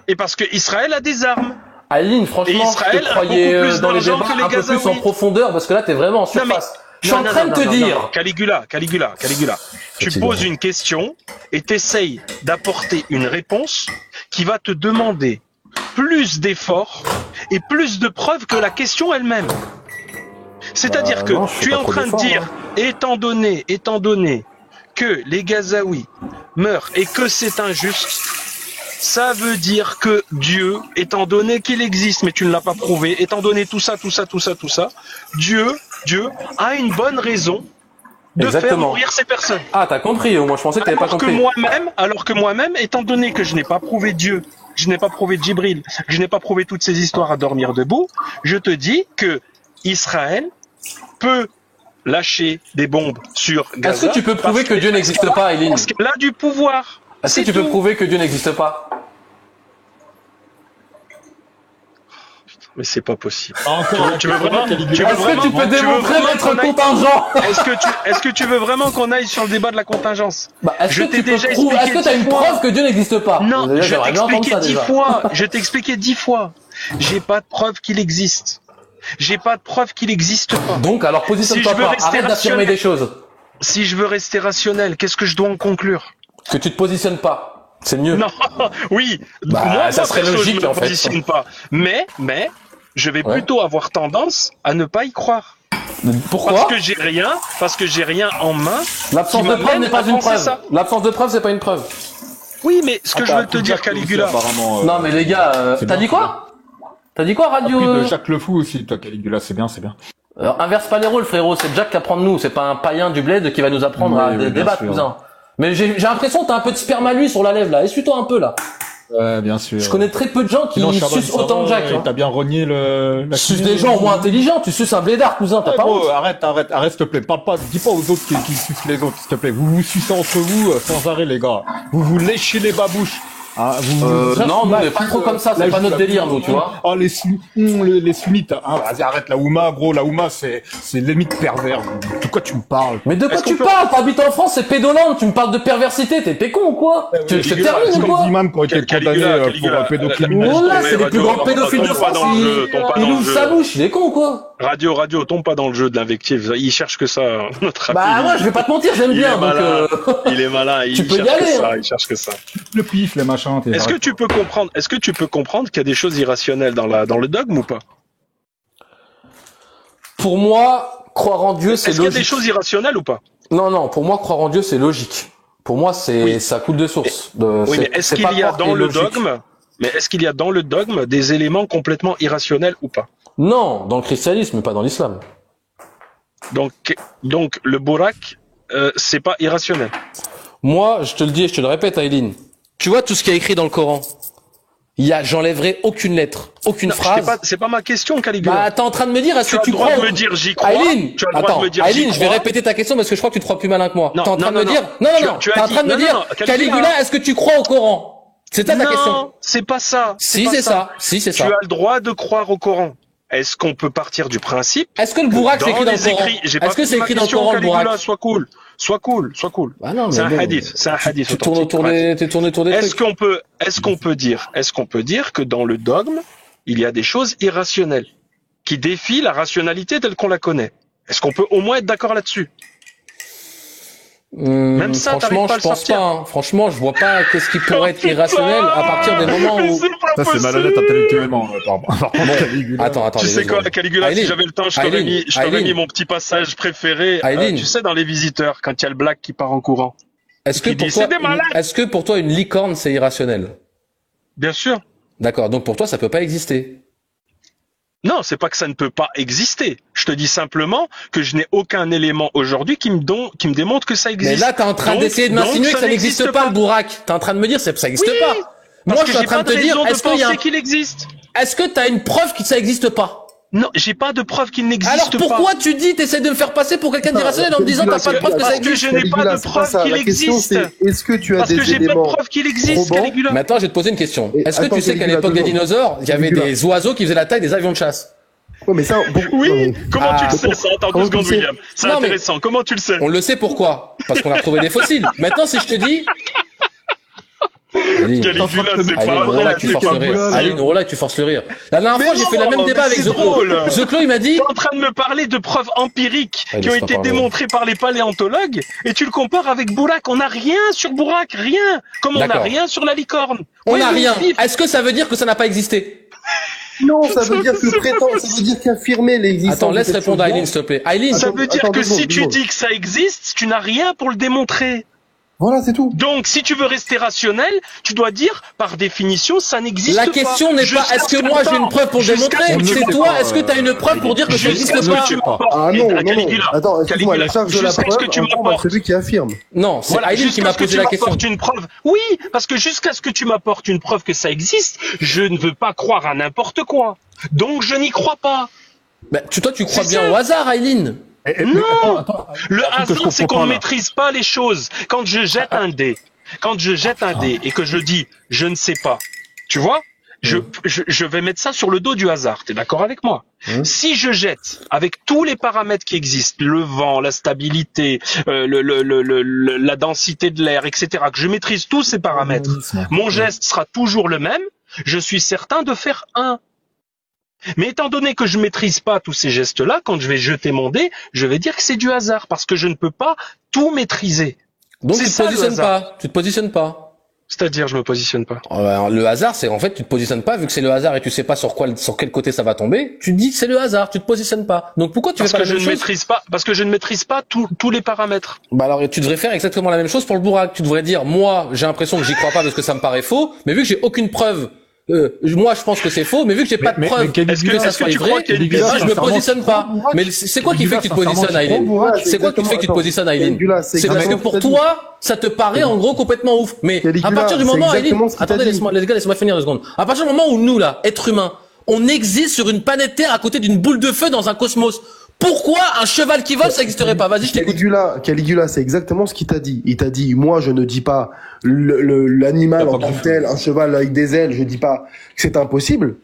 Et parce que Israël a des armes. Aline, franchement, Israël je te a croyais beaucoup plus dans les d'argent débats que les un peu plus Gazaouis. en profondeur, parce que là, t'es vraiment en surface. Je suis en train de te dire. Caligula. Tu poses une question et t'essayes d'apporter une réponse qui va te demander plus d'efforts et plus de preuves que la question elle-même. C'est-à-dire que non, je fais tu es pas en trop train de d'efforts, dire, étant donné que les Gazaouis meurent et que c'est injuste, ça veut dire que Dieu, étant donné qu'il existe, mais tu ne l'as pas prouvé, étant donné tout ça, Dieu a une bonne raison de faire mourir ces personnes. Ah, t'as compris, moi je pensais que t'avais pas compris. Alors que moi-même, étant donné que je n'ai pas prouvé Dieu, je n'ai pas prouvé Djibril, je n'ai pas prouvé toutes ces histoires à dormir debout, je te dis que Israël peut lâcher des bombes sur Gaza. Est-ce que tu peux prouver que Dieu n'existe pas, Eileen? Parce qu'elle a du pouvoir. Est-ce que tu peux prouver que Dieu n'existe pas? Mais c'est pas possible. Tu veux vraiment Est-ce que tu peux démontrer votre contingent? Est-ce que tu veux vraiment qu'on aille sur le débat de la contingence? Est-ce que tu as une preuve que Dieu n'existe pas? Non, je t'ai expliqué 10 fois. Je t'ai expliqué 10 fois. J'ai pas de preuve qu'il existe. J'ai pas de preuve qu'il existe pas. Donc, alors positionne-toi pas. Arrête d'affirmer des choses. Si je veux rester rationnel, qu'est-ce que je dois en conclure? Que tu te positionnes pas. C'est mieux. Non, oui. Moi, ça serait logique, en fait. Je me positionne pas. Mais, je vais plutôt avoir tendance à ne pas y croire. Pourquoi? Parce que j'ai rien en main. L'absence de preuve n'est pas une preuve. L'absence de preuve, c'est pas une preuve. Oui, mais ce que je veux te dire, Caligula. Non, mais les gars, t'as dit quoi? T'as dit quoi, Radio? De Jacques Le Fou aussi, toi, Caligula, c'est bien. Alors, inverse pas les rôles, frérot. C'est Jack qui apprend de nous. C'est pas un païen du bled qui va nous apprendre à débattre, cousin. Mais j'ai l'impression que t'as un peu de sperme à lui sur la lèvre, là. Essuie-toi un peu, là. Ouais, bien sûr. Je connais très peu de gens qui sucent autant que Jack. T'as bien rogné tu suces des gens au moins intelligents, tu suces un blédard, cousin, t'as pas honte. Arrête, s'il te plaît. Dis pas aux autres qui sucent les autres, s'il te plaît. Vous vous sucez entre vous sans arrêt, les gars. Vous vous léchez les babouches. Non, nous, on est pas trop comme ça, c'est pas notre délire, nous, tu vois. Oh, les sunnites, vas-y, arrête, la Ouma, gros, la Ouma, c'est limite pervers. De quoi tu me parles? Mais de quoi tu parles? T'habites en France, c'est pédolande, tu me parles de perversité, t'es con ou quoi? Tu veux que je te termine ou quoi? L'imam qui a été condamné pour pédocriminalité. Voilà, c'est les plus grands pédophiles de France, il ouvre sa bouche, il est con ou quoi? Radio, tombe pas dans le jeu de l'invective, il cherche que ça, notre Bah, moi, je vais pas te mentir, j'aime bien, donc il est malin, il cherche que ça. Le pif, les machins. Est-ce que tu peux comprendre qu'il y a des choses irrationnelles dans le dogme ou pas? Pour moi, croire en Dieu, c'est logique. Est-ce qu'il y a des choses irrationnelles ou pas? Non, pour moi, croire en Dieu, c'est logique. Pour moi, ça coule de source. Mais est-ce qu'il y a dans le dogme des éléments complètement irrationnels ou pas? Non, dans le christianisme, mais pas dans l'islam. Donc le Bourak, c'est pas irrationnel. Moi, je te le dis et je te le répète, Aileen. Tu vois tout ce qui est écrit dans le Coran? J'enlèverai aucune lettre, aucune phrase. C'est pas ma question, Caligula. Bah, t'es en train de me dire, est-ce que tu crois? Tu as le droit de me dire j'y crois. Aileen, Aileen, je vais répéter ta question parce que je crois que tu te crois plus malin que moi. T'es en train de me dire, non, t'es en train de me dire, Caligula, est-ce que tu crois au Coran? C'est ça ta question? Non, c'est pas ça. Si, c'est ça. Si, c'est ça. Tu as le droit de croire au Coran. Est-ce qu'on peut partir du principe? Est-ce que le Bourak c'est écrit dans le Coran? Est-ce que c'est écrit dans le Coran, le Bourak? Sois cool. Bah non, c'est un hadith. Tu tournes autour des trucs. Est-ce qu'on peut dire que dans le dogme, il y a des choses irrationnelles qui défient la rationalité telle qu'on la connaît? Est-ce qu'on peut au moins être d'accord là-dessus? Même ça, franchement, je pense pas. Hein. Franchement, je vois pas qu'est-ce qui pourrait être irrationnel à partir des moments où. Ça, c'est malhonnête intellectuellement. Attends. Tu sais quoi, Caligula, si j'avais le temps, je t'aurais mis mon petit passage préféré. Tu sais, dans Les Visiteurs, quand il y a le black qui part en courant. Est-ce que pour toi, une licorne, c'est irrationnel? Bien sûr. D'accord. Donc pour toi, ça peut pas exister. Non, c'est pas que ça ne peut pas exister. Je te dis simplement que je n'ai aucun élément aujourd'hui qui me démontre que ça existe. Mais là, t'es en train d'essayer de m'insinuer que ça n'existe pas, le Bourak. T'es en train de me dire que ça n'existe pas. Moi, je suis en train de te dire, est-ce qu'il existe? Est-ce que t'as une preuve que ça n'existe pas? Non, j'ai pas de preuve qu'il n'existe pas. Alors pourquoi tu dis, t'essaies de me faire passer pour quelqu'un d'irrationnel en me disant t'as pas de preuve que ça Parce que existe? je n'ai pas de preuve qu'il existe. Est-ce que tu as Parce des que j'ai pas de éléments preuve qu'il existe, probants Caligula. Maintenant, je vais te poser une question. Et Est-ce que attends, tu sais qu'à Caligula, l'époque des attends. dinosaures, il y avait Caligula. des oiseaux qui faisaient la taille des avions de chasse? Ouais, mais ça, bon, Oui, non, mais- comment tu Ah, le sais ça? Attends comment 2 tu le secondes, sais William. C'est Non, mais- intéressant. Comment tu le sais? On le sait pourquoi? Parce qu'on a retrouvé des fossiles. Maintenant, si je te dis... Aline, Caligula, c'est pas Aline, vrai. Rola, tu c'est forces pas le rire. vrai. Aline, Rola, tu forces le rire. La dernière Mais fois, j'ai fait le non, même débat mais avec c'est Zoclo. drôle. Zoclo, il m'a dit... T'es en train de me parler de preuves empiriques Ouais, qui ont laisse-moi été parler. démontrées par les paléontologues et tu le compares avec Bourak. On n'a rien sur Bourak, rien. Comme on n'a D'accord. rien sur la licorne. On Ouais, n'a mais rien. vif. Est-ce que ça veut dire que ça n'a pas existé? Non, ça veut dire que prétendre, ça veut dire qu'affirmer l'existence. Attends, de laisse cette répondre à chose-là- Aileen, s'il te plaît. Aileen, Ça veut dire Attends, que deux si secondes, tu deux dis que ça existe, tu n'as rien pour le démontrer. Voilà, c'est tout. Donc, si tu veux rester rationnel, tu dois dire, par définition, ça n'existe pas. la question n'est pas est-ce que moi j'ai une preuve pour le démontrer? C'est toi, est-ce que tu as une preuve pour dire que ça Jusqu'à n'existe ce que pas? tu m'apportes. Ah non, non, non. Caligula, Attends, excuse-moi, la charge de la jusqu'à ce preuve, que tu incombe à m'apportes. celui qui affirme. Non, c'est Voilà, Aileen qui jusqu'à m'a ce que posé tu la question. m'apportes une preuve. Oui, parce que jusqu'à ce que tu m'apportes une preuve que ça existe, je ne veux pas croire à n'importe quoi. Donc, je n'y crois pas. Bah, toi, tu crois C'est bien ça. au hasard, Aileen. Non. Attends, Le un truc que je hasard, c'est comprends qu'on pas, ne là. maîtrise pas les choses. Quand je jette un dé, et que je dis je ne sais pas, tu vois, je vais mettre ça sur le dos du hasard. T'es d'accord avec moi? Si je jette avec tous les paramètres qui existent, le vent, la stabilité, la densité de l'air, etc., que je maîtrise tous ces paramètres, mon geste sera toujours le même. Je suis certain de faire un. Mais étant donné que je maîtrise pas tous ces gestes-là, quand je vais jeter mon dé, je vais dire que c'est du hasard parce que je ne peux pas tout maîtriser. Donc C'est tu te ça, le positionnes hasard. pas. Tu te positionnes pas. C'est-à-dire, je me positionne pas. Le hasard, c'est en fait tu te positionnes pas vu que c'est le hasard et tu sais pas sur quel côté ça va tomber. Tu te dis que c'est le hasard, tu te positionnes pas. Donc pourquoi tu Parce fais pas que la même chose? parce que je ne maîtrise pas tous les paramètres. Bah alors tu devrais faire exactement la même chose pour le Bourak. Tu devrais dire moi j'ai l'impression que j'y crois pas parce que ça me paraît faux, mais vu que j'ai aucune preuve, moi je pense que c'est faux, mais vu que j'ai pas de preuve Caligula, que ça soit tu vrai, crois qu'il y a une eh ben, je me sincèrement, positionne pas. Bourak, Mais c'est quoi qui fait que tu te Caligula, positionnes, sincèrement, Aileen? Bourak, C'est quoi qui fait que tu te positionnes, Aileen? Caligula, C'est parce que pour toi, ça te paraît en gros complètement ouf. Mais à Caligula, partir du c'est moment, Aileen, exactement ce qu'il t'a attendez, dit. les gars, laissez-moi finir 2 secondes. À partir du moment où nous, là, êtres humains, on existe sur une planète Terre à côté d'une boule de feu dans un cosmos, pourquoi un cheval qui vole, ça n'existerait pas? Vas-y, je t'écoute. Caligula, c'est exactement ce qu'il t'a dit. Il t'a dit, moi, je ne dis pas l'animal en tant que tel, un cheval avec des ailes, je dis pas que c'est impossible.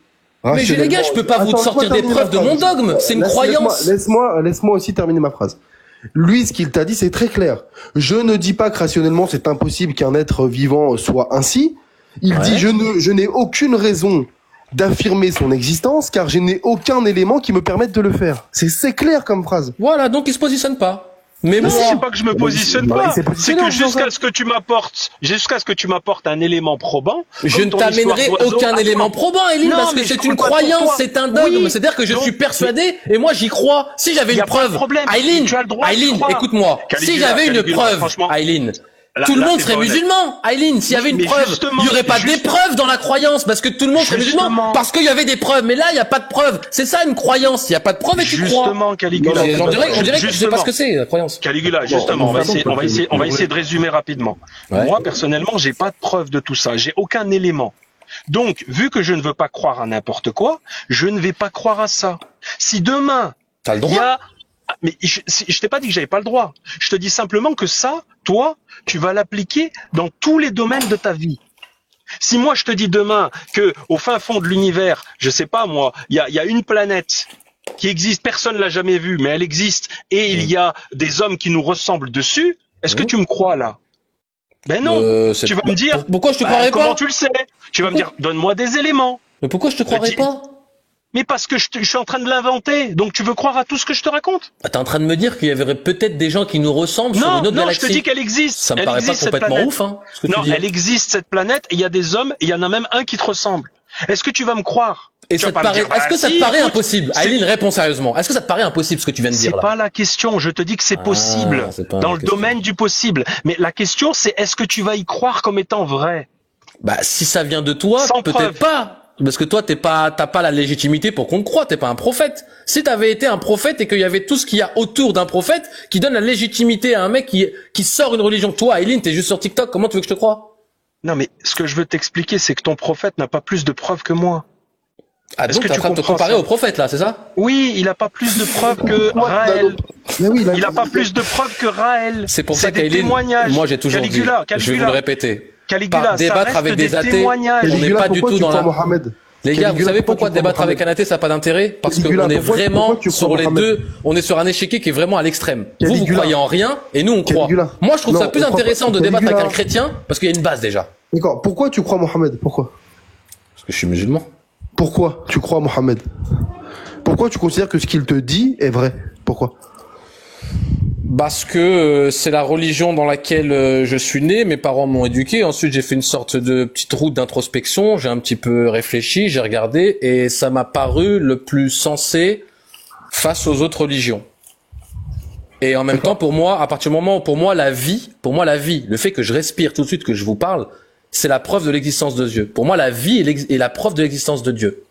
Mais les gars, je peux pas vous sortir des preuves de mon dogme. C'est une croyance. Laisse-moi aussi terminer ma phrase. Lui, ce qu'il t'a dit, c'est très clair. Je ne dis pas que rationnellement, c'est impossible qu'un être vivant soit ainsi. Il dit, je n'ai aucune raison d'affirmer son existence, car je n'ai aucun élément qui me permette de le faire. C'est clair comme phrase. Voilà, donc il se positionne pas. Mais Non, moi, c'est pas que je me positionne bah, pas. il s'est C'est positionné en que disant jusqu'à ça. ce que tu m'apportes un élément probant. je comme ne ton t'amènerai histoire d'oiseau. aucun Attends. élément probant, Aileen, Non, parce que mais c'est je une crois pas pour croyance, toi. c'est un dogme. Oui, C'est-à-dire que je donc, suis persuadé et moi j'y crois. Si j'avais Y une a pas de preuve, problème. Aileen, Tu as le droit d'y Aileen, croire. écoute-moi. Si Caligula, j'avais une Caligula, preuve, franchement. Aileen, Là, tout le là, monde t'es serait pas honnête. musulman. Aileen, s'il y avait une Mais preuve, justement, il y aurait pas des justement. preuves dans la croyance parce que tout le monde serait musulman Justement. parce qu'il y avait des preuves. Mais là, il y a pas de preuves. C'est ça une croyance. Il y a pas de preuves et tu crois. Justement, Caligula. On dirait que je sais pas Justement. ce que c'est la croyance. Caligula, justement, on va essayer de résumer rapidement. Ouais. Moi, personnellement, j'ai pas de preuve de tout ça. J'ai aucun élément. Donc, vu que je ne veux pas croire à n'importe quoi, je ne vais pas croire à ça. Si demain, T'as le il y droit. a... Mais je t'ai pas dit que j'avais pas le droit. Je te dis simplement que ça, toi, tu vas l'appliquer dans tous les domaines de ta vie. Si moi je te dis demain que au fin fond de l'univers, je sais pas moi, il y a une planète qui existe, personne l'a jamais vue, mais elle existe, et il y a des hommes qui nous ressemblent dessus, est-ce que tu me crois là? Ben non. Tu vas me dire. Pourquoi je te Bah, croirais comment pas? tu le sais? Tu vas me dire, donne-moi des éléments. Mais pourquoi je te croirais dis- pas? Mais parce que je suis en train de l'inventer, donc tu veux croire à tout ce que je te raconte? Ah, t'es en train de me dire qu'il y avait peut-être des gens qui nous ressemblent sur Non, une autre non, je galaxie. te dis qu'elle existe. Ça me Elle paraît pas existe, cette complètement planète. ouf, hein, ce que tu Non, dis. elle existe cette planète, et il y a des hommes, et il y en a même un qui te ressemble. Est-ce que tu vas me croire? Et Tu ça vas te pas me paraît, dire, est-ce que ça te si, paraît écoute, impossible? c'est- Aileen, réponds sérieusement. Est-ce que ça te paraît impossible ce que tu viens de C'est dire là? pas la question, je te dis que c'est possible, c'est pas dans la le question. domaine du possible. Mais la question, c'est est-ce que tu vas y croire comme étant vrai? Bah, si ça vient de toi, Sans peut-être preuve. pas. Parce que toi, t'as pas la légitimité pour qu'on te croie, t'es pas un prophète. Si t'avais été un prophète et qu'il y avait tout ce qu'il y a autour d'un prophète qui donne la légitimité à un mec qui sort une religion. Toi, Aileen, t'es juste sur TikTok, comment tu veux que je te croie? Non, mais ce que je veux t'expliquer, c'est que ton prophète n'a pas plus de preuves que moi. Ah, donc t'es en train de te comparer au prophète, là, c'est ça? Oui, il a pas plus de preuves que Raël. Mais oui, Il a pas plus de preuves que Raël. C'est pour ça des qu'Aïlin, témoignages. moi j'ai toujours Caligula, dit, je vais vous le répéter. Caligula, Par ça débattre reste avec des athées, témoignages. on n'est Caligula, pas du pourquoi tout tu dans crois la... Mohamed Les gars, vous Caligula, savez pourquoi pourquoi tu crois débattre avec un athée, ça n'a pas d'intérêt? Parce Caligula, qu'on est pourquoi vraiment tu crois sur les Mohamed deux, on est sur un échiquier qui est vraiment à l'extrême. Vous Caligula. croyez en rien, et nous, on croit. Caligula. Moi, je trouve ça Non, plus on croit intéressant pas. de débattre avec Caligula. un chrétien, parce qu'il y a une base déjà. D'accord. Pourquoi tu crois Mohamed? Pourquoi? Parce que je suis musulman. Pourquoi tu crois Mohamed? Pourquoi tu considères que ce qu'il te dit est vrai? Pourquoi? Parce que c'est la religion dans laquelle je suis né, mes parents m'ont éduqué, ensuite j'ai fait une sorte de petite route d'introspection, j'ai un petit peu réfléchi, j'ai regardé, et ça m'a paru le plus sensé face aux autres religions. Et en même temps, pour moi, à partir du moment où pour moi la vie, le fait que je respire tout de suite, que je vous parle, c'est la preuve de l'existence de Dieu. Pour moi, la vie est la preuve de l'existence de Dieu.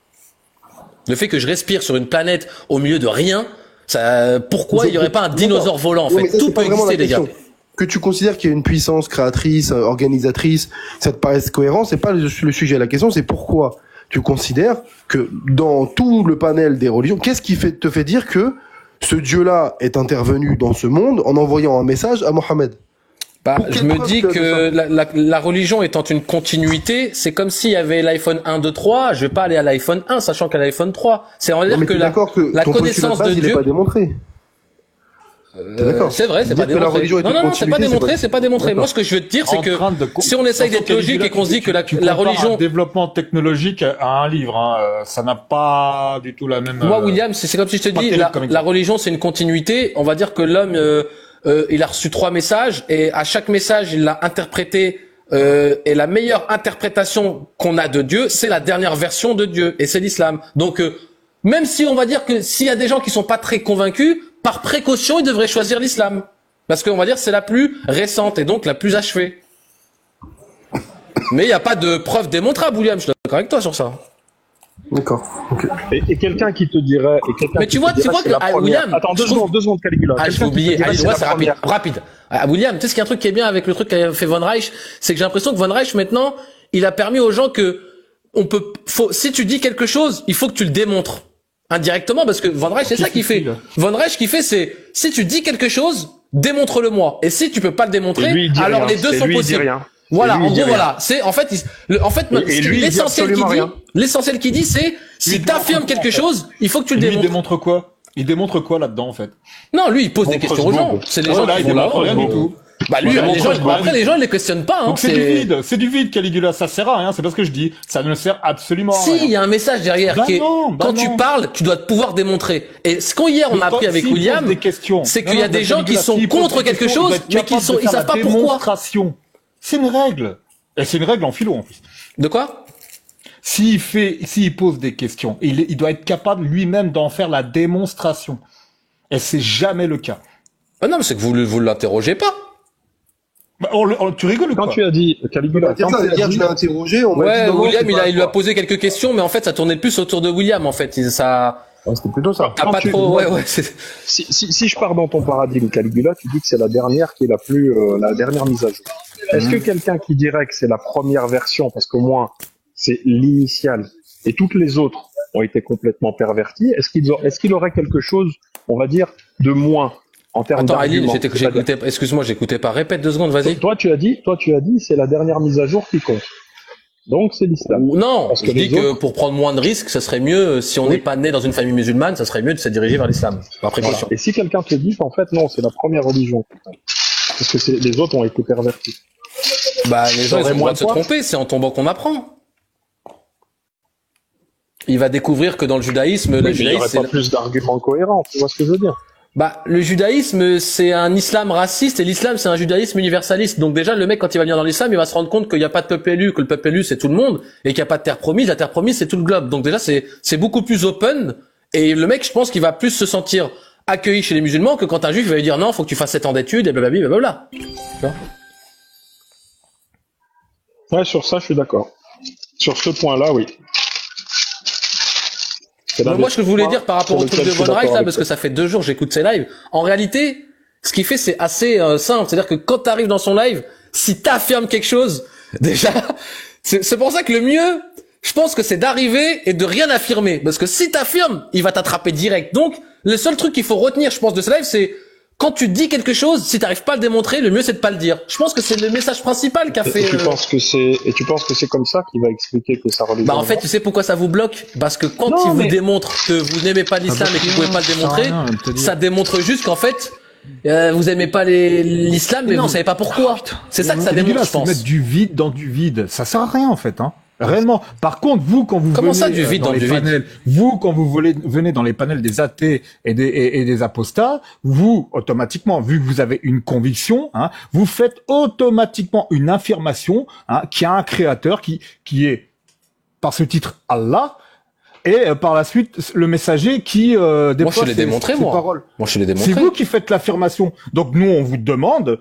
Le fait que je respire sur une planète au milieu de rien, ça, pourquoi il n'y aurait pas un dinosaure volant, en fait? Mais ça, Tout c'est peut pas vraiment exister, la les gars. question. Que tu considères qu'il y a une puissance créatrice, organisatrice, ça te paraît cohérent, c'est pas le sujet. La question, c'est pourquoi tu considères que dans tout le panel des religions, qu'est-ce qui te fait dire que ce Dieu-là est intervenu dans ce monde en envoyant un message à Mohammed? Bah, Pour je quelle me preuve dis tu as que de la religion étant une continuité, c'est comme s'il y avait l'iPhone 1, 2, 3, je vais pas aller à l'iPhone 1, sachant qu'il y a l'iPhone 3. C'est en Non, dire mais que t'es d'accord que la ton postulat connaissance base, de il est Dieu, pas démontré. T'es d'accord? c'est vrai, c'est Dire pas que la démontré. religion est Non, une non, c'est pas continuité, démontré, c'est pas démontré. D'accord. Moi, ce que je veux te dire, c'est En train de que si on essaye d'être logique et qu'on se dit que la compares religion, un développement technologique à un livre, hein. Ça n'a pas du tout la même. moi, William, c'est comme si je te pas dis, terrible comme la exemple. religion, c'est une continuité. On va dire que l'homme, il a reçu 3 messages et à chaque message, il l'a interprété. Et la meilleure interprétation qu'on a de Dieu, c'est la dernière version de Dieu, et c'est l'islam. Donc, même si on va dire que s'il y a des gens qui sont pas très convaincus, par précaution, ils devraient choisir l'islam, parce qu'on va dire que c'est la plus récente et donc la plus achevée. Mais il n'y a pas de preuve démontrable, William. Je suis d'accord avec toi sur ça. D'accord. Ok. Et quelqu'un qui te dirait, Mais tu vois que William, Attends, je trouve- deux secondes, Caligula. Ah, je vais oublier. Allez, ouais, c'est rapide. Rapide. Ah, William, tu sais ce qui est un truc qui est bien avec le truc qu'a fait Von Reich, c'est que j'ai l'impression que Von Reich, maintenant, il a permis aux gens que si tu dis quelque chose, il faut que tu le démontres. Indirectement, parce que Von Reich, c'est ça qu'il fait. Von Reich, ce qu'il fait, c'est, si tu dis quelque chose, démontre-le-moi. Et si tu peux pas le démontrer, Et lui, il dit alors rien. les deux Et sont lui, il dit possibles. rien. Voilà, Et lui, il en dit gros, rien. voilà. C'est, en fait, Et lui, il dit absolument rien. l'essentiel qu'il dit, c'est, si t'affirmes quelque chose, il faut que tu le Lui, il démontres. démontre quoi? Il démontre quoi là-dedans, en fait? Non, lui, il pose des questions aux gens. C'est les gens Là, qui il vont là. démontre rien du tout. Bah, lui, Voilà, les gens, montre- après, les gens, ils les questionnent pas, hein. Donc c'est du vide, Caligula, ça sert à rien, c'est pas ce que je dis, ça ne sert absolument à Si, rien. il y a un message derrière Bah qui est, non, bah quand non. tu parles, tu dois pouvoir démontrer. Et ce qu'hier on a appris avec S'il pose William, des questions. c'est qu'il Non, y a non, des gens qui Caligula, sont s'il pose contre des quelque questions, il chose, doit être mais capable de ils faire savent la pas pourquoi. démonstration. C'est une règle. Et c'est une règle en philo, en plus. De quoi? S'il pose des questions, il doit être capable lui-même d'en faire la démonstration. Et c'est jamais le cas. Ah non, mais c'est que vous l'interrogez pas. Bah, tu rigoles ou Quand quoi? tu as dit, Caligula, quand tu as Hier, dit- je l'ai interrogé, on m'a Ouais, dit non, William, c'est il pas lui a toi. posé quelques questions, mais en fait, ça tournait plus autour de William, en fait. Ça, Ouais, c'était plutôt ça. t'as pas tu- trop, ouais, c'est, si je pars dans ton paradigme, Caligula, tu dis que c'est la dernière qui est la dernière mise à jour. Est-ce que quelqu'un qui dirait que c'est la première version, parce qu'au moins c'est l'initiale, et toutes les autres ont été complètement perverties, est-ce qu'il aurait quelque chose, on va dire, de moins en termes attends, Aline, d'arguments? excuse-moi, j'écoutais pas. Répète 2 secondes, vas-y. Toi, tu as dit, c'est la dernière mise à jour qui compte. Donc, c'est l'islam. Non, Parce que je dis les que autres- pour prendre moins de risques, ça serait mieux, si on n'est pas né dans une famille musulmane, ça serait mieux de se diriger vers l'islam. Par précaution. Et si quelqu'un te dit qu'en fait, non, c'est la première religion, parce que les autres ont été pervertis. Bah, les gens, ils ont T'aurais le droit moins de se de poids tromper, c'est en tombant qu'on apprend. Il va découvrir que dans le judaïsme, Mais le il n'y judaïsme, aurait c'est, pas plus d'arguments cohérents, tu vois ce que je veux dire? bah, le judaïsme, c'est un islam raciste et l'islam, c'est un judaïsme universaliste. Donc déjà, le mec, quand il va venir dans l'islam, il va se rendre compte qu'il n'y a pas de peuple élu, que le peuple élu, c'est tout le monde, et qu'il n'y a pas de terre promise. La terre promise, c'est tout le globe. Donc déjà, c'est beaucoup plus open. Et le mec, je pense qu'il va plus se sentir accueilli chez les musulmans que quand un juif va lui dire non, faut que tu fasses 7 ans d'études et blablabla, blablabla. Tu vois? Ouais, sur ça, je suis d'accord. Sur ce point-là, oui. C'est Mais moi, ce que je voulais dire par rapport au sur truc de lequel je suis Von Reich, d'accord là, avec parce toi. que ça fait 2 jours que j'écoute ses lives. En réalité, ce qu'il fait, c'est assez simple. C'est-à-dire que quand t'arrives dans son live, si t'affirmes quelque chose, déjà, c'est pour ça que le mieux, je pense que c'est d'arriver et de rien affirmer. Parce que si t'affirmes, il va t'attraper direct. Donc, le seul truc qu'il faut retenir, je pense, de ce live, c'est quand tu dis quelque chose, si t'arrives pas à le démontrer, le mieux c'est de pas le dire. Je pense que c'est le message principal qu'a fait. Et tu penses que c'est comme ça qu'il va expliquer que sa religion. Bah en fait, tu sais pourquoi ça vous bloque? Parce que quand il vous démontre que vous n'aimez pas l'islam et que vous pouvez pas le démontrer, ça démontre juste qu'en fait, vous aimez pas l'islam, mais vous savez pas pourquoi. C'est ça que ça démontre, je pense. Mettre du vide dans du vide, ça sert à rien en fait, hein. Réellement. Par contre, vous, quand vous Comment venez ça, du vide dans dans les du panels, vide vous, quand vous venez dans les panels des athées et des apostats, vous, automatiquement, vu que vous avez une conviction, hein, vous faites automatiquement une affirmation, hein, qu'il y a un créateur qui est, par ce titre, Allah, et par la suite, le messager qui déploie moi, je l'ai démontré, moi. paroles. Moi, je l'ai démontré. C'est vous qui faites l'affirmation. Donc, nous, on vous demande,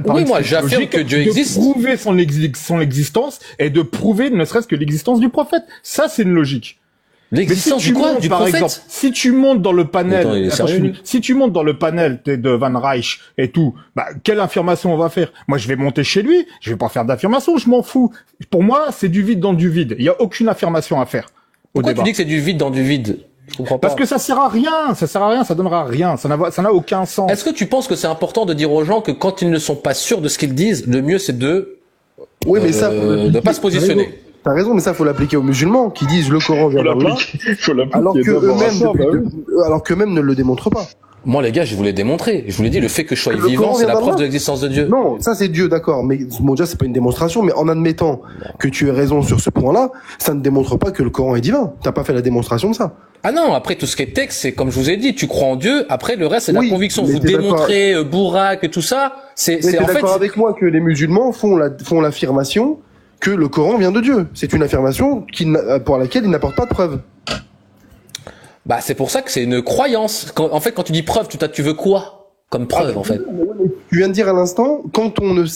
oui, moi, j'affirme que Dieu existe. De prouver son existence et de prouver ne serait-ce que l'existence du prophète. Ça, c'est une logique. L'existence du quoi? Du par prophète? exemple, si tu montes dans le panel, Attends, si tu montes dans le panel de Van Reich et tout, bah, quelle affirmation on va faire? Moi, je vais monter chez lui, je vais pas faire d'affirmation, je m'en fous. Pour moi, c'est du vide dans du vide. Il y a aucune affirmation à faire. Pourquoi tu dis que c'est du vide dans du vide? Je comprends pas. Parce que ça sert à rien, ça donnera rien, ça n'a aucun sens. Est-ce que tu penses que c'est important de dire aux gens que quand ils ne sont pas sûrs de ce qu'ils disent, le mieux c'est de de pas se positionner? T'as raison, mais ça faut l'appliquer aux musulmans qui disent le Coran vient d'Allah, alors que eux-mêmes ne le démontrent pas. Moi, les gars, je vous l'ai démontré. Je vous l'ai dit, le fait que je sois vivant, c'est la preuve de l'existence de Dieu. Non, ça c'est Dieu, d'accord. Mais bon, déjà, c'est pas une démonstration, mais en admettant que tu aies raison sur ce point-là, ça ne démontre pas que le Coran est divin. T'as pas fait la démonstration de ça. Ah non, après, tout ce qui est texte, c'est comme je vous ai dit, tu crois en Dieu, après, le reste, c'est la conviction. mais Vous démontrez Bourak et tout ça, c'est en fait... d'accord avec moi que les musulmans font l'affirmation que le Coran vient de Dieu. C'est une affirmation pour laquelle ils n'apportent pas de preuve. Bah, c'est pour ça que c'est une croyance. En fait, quand tu dis preuve, tu veux quoi comme preuve, en fait? Tu viens de dire à l'instant, quand on ne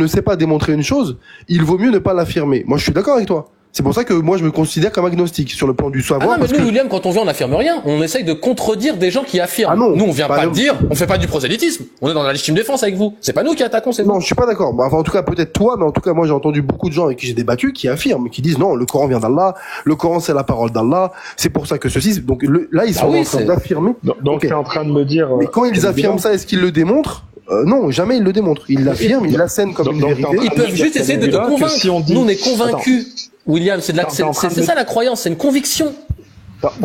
sait pas démontrer une chose, il vaut mieux ne pas l'affirmer. Moi, je suis d'accord avec toi. C'est pour ça que moi je me considère comme agnostique sur le plan du savoir. Ah non, mais nous, William, quand on vient, on n'affirme rien. On essaye de contredire des gens qui affirment. Ah non, nous, on vient pas dire, on fait pas du prosélytisme. On est dans la légitime défense avec vous. C'est pas nous qui attaquons, c'est vous. Non, je suis pas d'accord. Enfin, en tout cas, peut-être toi, mais en tout cas, moi j'ai entendu beaucoup de gens avec qui j'ai débattu qui affirment, qui disent non, le Coran vient d'Allah, le Coran c'est la parole d'Allah, c'est pour ça que ceci. Donc là, ils sont en train d'affirmer. Donc tu es en train de me dire. Mais quand ils affirment ça, est-ce qu'ils le démontrent? Non, jamais ils le démontrent. Ils l'affirment, ils l'assènent comme une vérité. Ils peuvent juste essayer de te convaincre. Nous, on est convaincus. William, c'est ça la croyance, c'est une conviction. T'essaies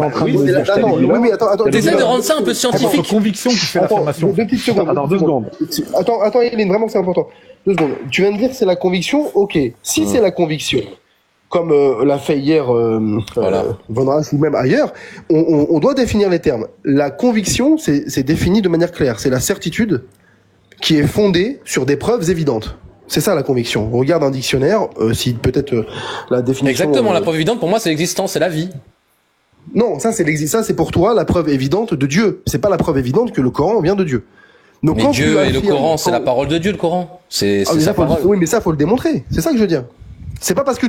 de rendre ça un peu scientifique. C'est conviction qui fait l'affirmation. 2 petites secondes. Attends, 2 secondes. Attends, Hélène, vraiment c'est important. 2 secondes. Tu viens de dire c'est la conviction, ok. Si c'est la conviction, comme l'a fait hier Von Rasch ou même ailleurs, on doit définir les termes. La conviction, c'est défini de manière claire. C'est la certitude qui est fondée sur des preuves évidentes. C'est ça la conviction. On regarde un dictionnaire, si peut-être la définition. Exactement, la preuve évidente pour moi c'est l'existence, c'est la vie. Non, ça c'est pour toi la preuve évidente de Dieu. C'est pas la preuve évidente que le Coran vient de Dieu. Donc, mais quand Dieu et le Coran, c'est la parole de Dieu, le Coran. C'est sa parole. Oui, mais ça faut le démontrer. C'est ça que je veux dire. C'est pas parce que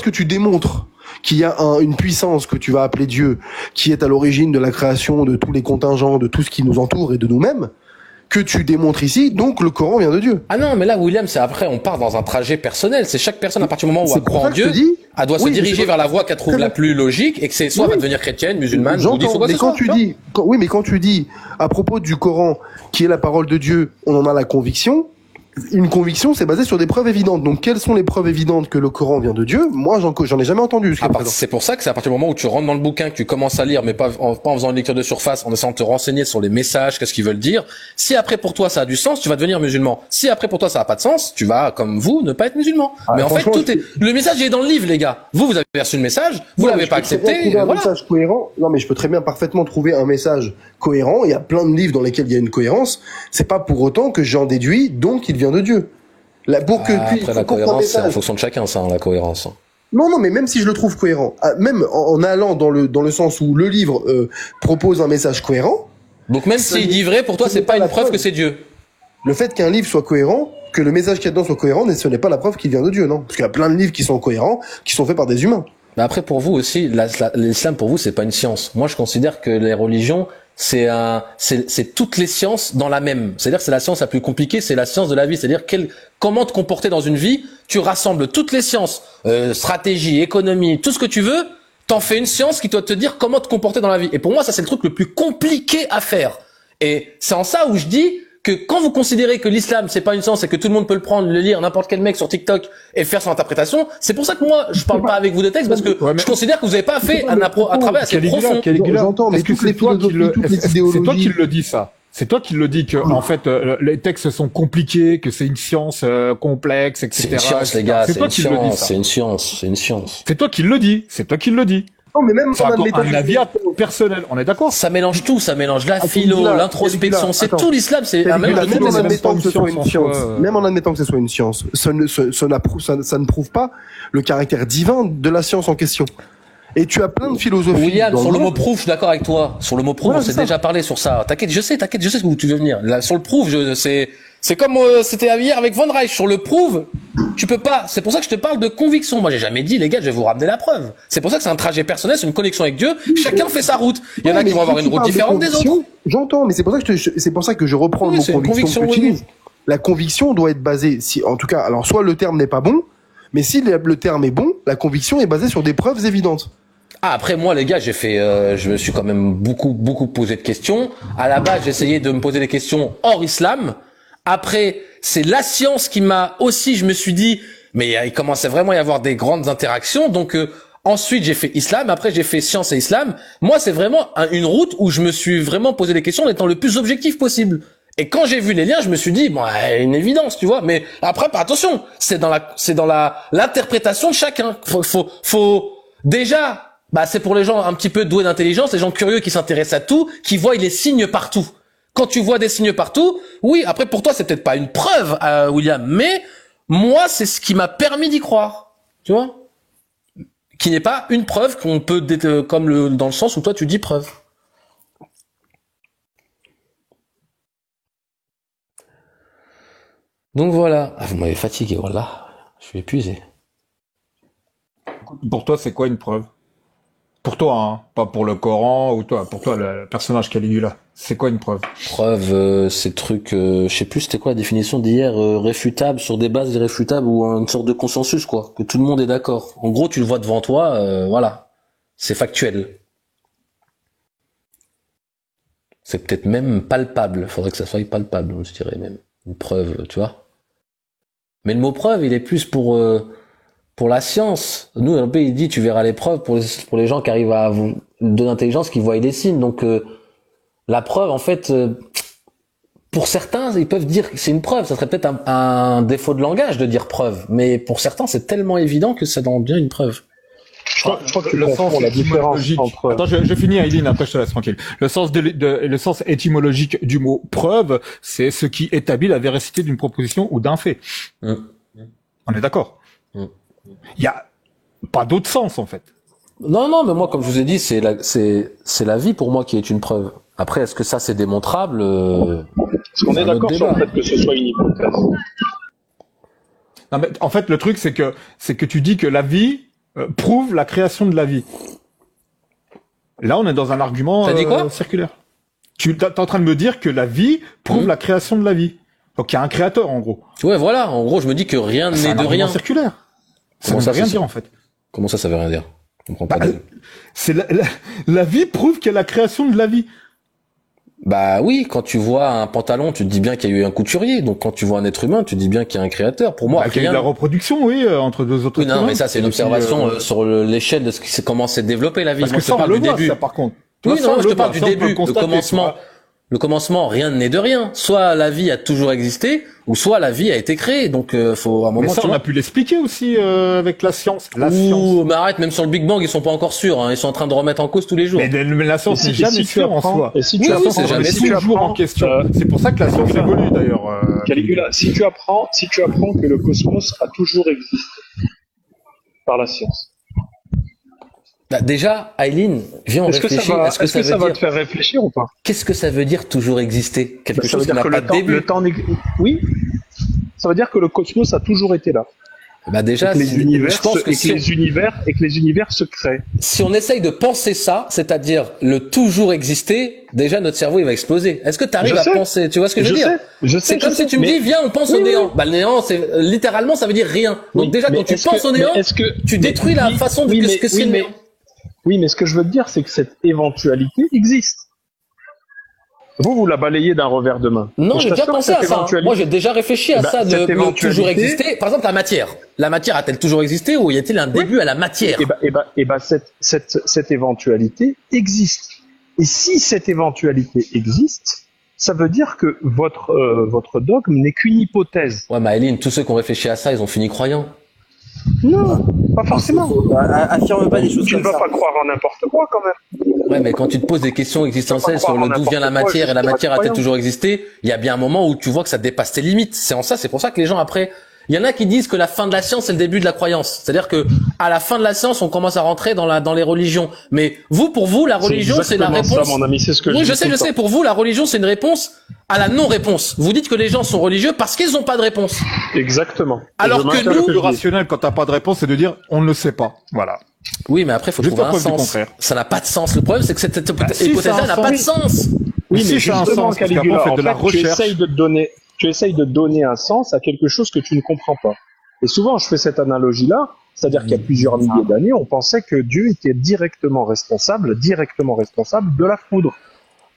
tu démontres qu'il y a une puissance que tu vas appeler Dieu, qui est à l'origine de la création de tous les contingents, de tout ce qui nous entoure et de nous-mêmes, que tu démontres ici, donc le Coran vient de Dieu. Ah non, mais là, William, c'est après, on part dans un trajet personnel. C'est chaque personne, à partir du moment où elle croit en Dieu, elle doit se diriger vers la voie qu'elle trouve la plus logique, et que c'est soit elle va devenir chrétienne, musulmane, bouddhiste, ou quoi que ce soit. Mais quand tu dis, à propos du Coran, qui est la parole de Dieu, on en a la conviction. Une conviction, c'est basé sur des preuves évidentes. Donc, quelles sont les preuves évidentes que le Coran vient de Dieu? Moi, j'en ai jamais entendu. C'est pour ça que c'est à partir du moment où tu rentres dans le bouquin, que tu commences à lire, mais pas en faisant une lecture de surface, en essayant de te renseigner sur les messages, qu'est-ce qu'ils veulent dire. Si après pour toi ça a du sens, tu vas devenir musulman. Si après pour toi ça a pas de sens, tu vas, comme vous, ne pas être musulman. Mais en fait, le message est dans le livre, les gars. Vous avez reçu le message, vous l'avez pas accepté. Un message cohérent. Non, mais je peux très bien parfaitement trouver un message cohérent. Il y a plein de livres dans lesquels il y a une cohérence. C'est pas pour autant que j'en déduis donc il vient de Dieu. Après la cohérence, c'est en fonction de chacun, ça, la cohérence. Non, mais même si je le trouve cohérent, même en allant dans le sens où le livre propose un message cohérent. Donc même s'il dit vrai, pour toi, c'est pas une preuve que c'est Dieu. Le fait qu'un livre soit cohérent, que le message qu'il y a dedans soit cohérent, ce n'est pas la preuve qu'il vient de Dieu, non. Parce qu'il y a plein de livres qui sont cohérents, qui sont faits par des humains. Mais après, pour vous aussi, l'islam, pour vous, c'est pas une science. Moi, je considère que les religions, c'est toutes les sciences dans la même. C'est-à-dire que c'est la science la plus compliquée, c'est la science de la vie. C'est-à-dire comment te comporter dans une vie. Tu rassembles toutes les sciences, stratégie, économie, tout ce que tu veux. T'en fais une science qui doit te dire comment te comporter dans la vie. Et pour moi, ça c'est le truc le plus compliqué à faire. Et c'est en ça où je dis que quand vous considérez que l'islam c'est pas une science et que tout le monde peut le prendre, le lire, n'importe quel mec sur TikTok et faire son interprétation, c'est pour ça que moi je parle pas avec vous de texte parce que je considère que vous avez pas fait un travail assez profond. J'entends, mais toutes les philosophies, toutes les idéologies. C'est toi qui le dis ça. C'est toi qui le dis que en fait les textes sont compliqués, que c'est une science complexe, etc. C'est une science, les gars. C'est toi qui le dis. C'est une science. C'est une science. C'est toi qui le dis. C'est toi qui le dis. Non, mais même c'est un avis personnel. On est d'accord. Ça mélange tout. Ça mélange la philo, l'introspection. C'est tout l'islam. C'est même en admettant que ce soit une science. Même en admettant que ce soit une science, ça ne prouve pas le caractère divin de la science en question. Et tu as plein de philosophies. William, sur le mot prouve, je suis d'accord avec toi. Sur le mot prouve, on s'est déjà parlé sur ça. T'inquiète, je sais où tu veux venir. Là, sur le prouve, c'est comme c'était hier avec Von Reich. Sur le prouve, tu peux pas. C'est pour ça que je te parle de conviction. Moi, j'ai jamais dit, les gars, je vais vous ramener la preuve. C'est pour ça que c'est un trajet personnel, c'est une connexion avec Dieu. Chacun fait sa route. Il y en a qui vont avoir une route différente des autres. J'entends, mais c'est pour ça que je reprends le mot conviction que tu utilises. La conviction doit être basée, en tout cas, alors soit le terme n'est pas bon, mais si le terme est bon, la conviction est basée sur des preuves évidentes. Ah, après moi les gars, je me suis quand même beaucoup posé de questions. À la base, j'ai essayé de me poser des questions hors islam. Après, c'est la science qui m'a aussi, je me suis dit, mais il commençait vraiment à y avoir des grandes interactions. Donc ensuite, j'ai fait islam. Après, j'ai fait science et islam. Moi, c'est vraiment une route où je me suis vraiment posé des questions en étant le plus objectif possible. Et quand j'ai vu les liens, je me suis dit, bon, une évidence, tu vois. Mais après, attention, c'est dans l'interprétation de chacun. Faut déjà. C'est pour les gens un petit peu doués d'intelligence, les gens curieux qui s'intéressent à tout, qui voient les signes partout. Quand tu vois des signes partout, oui, après pour toi c'est peut-être pas une preuve, William, mais moi c'est ce qui m'a permis d'y croire, tu vois, qui n'est pas une preuve qu'on peut comme dans le sens où toi tu dis preuve. Donc voilà, vous m'avez fatigué, voilà, je suis épuisé. Pour toi, c'est quoi une preuve? Pour toi, hein, pas pour le Coran ou toi, pour toi le personnage Caligula. C'est quoi une preuve? Preuve, c'est truc, je sais plus c'était quoi la définition d'hier, réfutable sur des bases irréfutables ou une sorte de consensus quoi, que tout le monde est d'accord. En gros, tu le vois devant toi, voilà, c'est factuel. C'est peut-être même palpable. Faudrait que ça soit palpable, je dirais même une preuve, tu vois. Mais le mot preuve, il est plus pour la science. Nous, dans le pays, il dit, tu verras les preuves pour les gens qui arrivent à de l'intelligence, qui voient des signes. Donc, la preuve, en fait, pour certains, ils peuvent dire que c'est une preuve. Ça serait peut-être un défaut de langage de dire preuve. Mais pour certains, c'est tellement évident que ça donne bien une preuve. Je crois que tu comprends la différence entre... Attends, je finis, Aileen, après je te laisse tranquille. Le sens étymologique du mot preuve, c'est ce qui établit la véracité d'une proposition ou d'un fait. On est d'accord? Il y a pas d'autre sens, en fait. Non, mais moi, comme je vous ai dit, c'est la vie pour moi qui est une preuve. Après, est-ce que ça c'est démontrable? Est-ce qu'on est d'accord sur le fait que ce soit une hypothèse? Non, mais en fait, le truc, c'est que tu dis que la vie prouve la création de la vie. Là, on est dans un argument circulaire. Tu es en train de me dire que la vie prouve la création de la vie. Donc, il y a un créateur, en gros. Ouais, voilà. En gros, je me dis que rien n'est de rien. C'est circulaire. Ça veut rien dire, en fait. Comment ça veut rien dire? Je comprends pas. C'est la vie prouve qu'il y a la création de la vie. Bah oui, quand tu vois un pantalon, tu te dis bien qu'il y a eu un couturier. Donc quand tu vois un être humain, tu te dis bien qu'il y a un créateur. Pour moi, qu'il y a eu de la reproduction, oui, entre deux autres. Oui, non, mais ça c'est une observation sur l'échelle de comment s'est développée la vie. Parce que ça, on le voit, ça, par contre. Oui, non, je te parle du début, le commencement. Le commencement, rien n'est de rien. Soit la vie a toujours existé, ou soit la vie a été créée. Donc, faut à un moment. Mais ça, on a pu l'expliquer aussi avec la science. Mais arrête, même sur le Big Bang, ils sont pas encore sûrs. Hein. Ils sont en train de remettre en cause tous les jours. Mais la science n'est jamais sûre en soi. Et si tu apprends, c'est jamais toujours en question. C'est pour ça que la science évolue d'ailleurs. Caligula, si tu apprends que le cosmos a toujours existé par la science. Bah déjà, Aileen, viens, on réfléchit. Est-ce que ça va te faire réfléchir ou pas? Qu'est-ce que ça veut dire toujours exister? Quelque chose qui n'a pas de début. Oui. Ça veut dire que le cosmos a toujours été là. Bah déjà, et que les univers, je pense que et que les univers se créent. Si on essaye de penser ça, c'est-à-dire le toujours exister, déjà notre cerveau il va exploser. Est-ce que tu arrives à penser? Tu vois ce que je veux dire? C'est comme si tu me dis viens on pense au néant. Bah le néant c'est littéralement ça veut dire rien. Donc déjà quand tu penses au néant, tu détruis la façon de ce que c'est le néant. Oui, mais ce que je veux te dire c'est que cette éventualité existe. Vous la balayez d'un revers de main. Non, j'ai déjà pensé à ça. Moi, j'ai déjà réfléchi à ça de toujours exister. Par exemple, la matière. La matière a-t-elle toujours existé ou y a-t-il un début à la matière? Cette éventualité existe. Et si cette éventualité existe, ça veut dire que votre dogme n'est qu'une hypothèse. Ouais, Maëline, tous ceux qui ont réfléchi à ça, ils ont fini croyants. Non, pas forcément. Affirme pas des choses comme ça. Tu ne vas pas croire en n'importe quoi quand même. Ouais, mais quand tu te poses des questions existentielles sur le d'où vient la matière et la matière a-t-elle toujours existé, il y a bien un moment où tu vois que ça dépasse tes limites. C'est pour ça que les gens après, il y en a qui disent que la fin de la science c'est le début de la croyance. C'est-à-dire que à la fin de la science, on commence à rentrer dans les religions. Mais pour vous, la religion c'est la réponse. Ça, mon ami, c'est ce que oui, je sais. Pour vous, la religion c'est une réponse à la non-réponse. Vous dites que les gens sont religieux parce qu'ils n'ont pas de réponse. Exactement. Alors que nous, le plus rationnel quand t'as pas de réponse, c'est de dire on ne le sait pas. Voilà. Oui, mais après, faut trouver un sens. Ça n'a pas de sens. Le problème, c'est que cette hypothèse-là n'a pas de sens. Oui, mais justement, Caligula, en fait, tu essayes de donner un sens à quelque chose que tu ne comprends pas. Et souvent, je fais cette analogie-là, c'est-à-dire qu'il y a plusieurs milliers d'années, on pensait que Dieu était directement responsable de la foudre.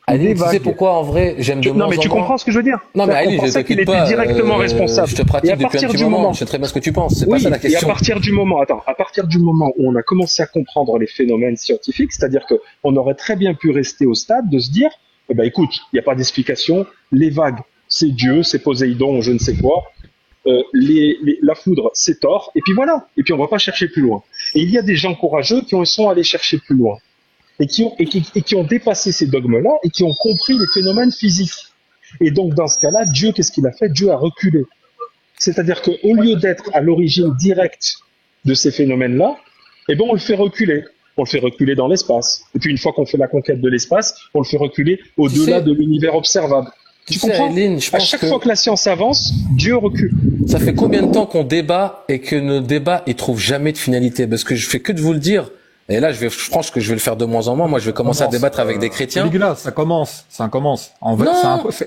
Aline, tu sais pourquoi en vrai j'aime de moins en moins. Non mais tu comprends ce que je veux dire. Non mais Aline, je pensais qu'il était directement responsable. Je te pratique depuis un petit moment. Je sais très bien ce que tu penses. C'est pas ça la question. Et à partir du moment où on a commencé à comprendre les phénomènes scientifiques, c'est-à-dire que on aurait très bien pu rester au stade de se dire, eh ben écoute, il n'y a pas d'explication. Les vagues, c'est Dieu, c'est Poséidon, je ne sais quoi. La foudre, c'est Thor. Et puis voilà. Et puis on va pas chercher plus loin. Et il y a des gens courageux qui sont allés chercher plus loin. Et qui ont dépassé ces dogmes-là et qui ont compris les phénomènes physiques. Et donc, dans ce cas-là, Dieu, qu'est-ce qu'il a fait? Dieu a reculé. C'est-à-dire qu'au lieu d'être à l'origine directe de ces phénomènes-là, eh ben, on le fait reculer. On le fait reculer dans l'espace. Et puis, une fois qu'on fait la conquête de l'espace, on le fait reculer au-delà de l'univers observable. Tu comprends? Aline, à chaque fois que la science avance, Dieu recule. Ça fait combien de temps qu'on débat et que nos débats, ils trouvent jamais de finalité? Parce que je fais que de vous le dire. Et là, je pense que je vais le faire de moins en moins. Moi, je vais commencer à débattre avec des chrétiens. Là, ça commence. En vrai,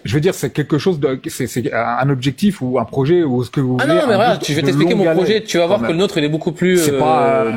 je veux dire, c'est quelque chose c'est un objectif ou un projet ou ce que vous voulez. Ah non, mais regarde, je vais t'expliquer mon projet. Tu vas voir que le nôtre, il est beaucoup plus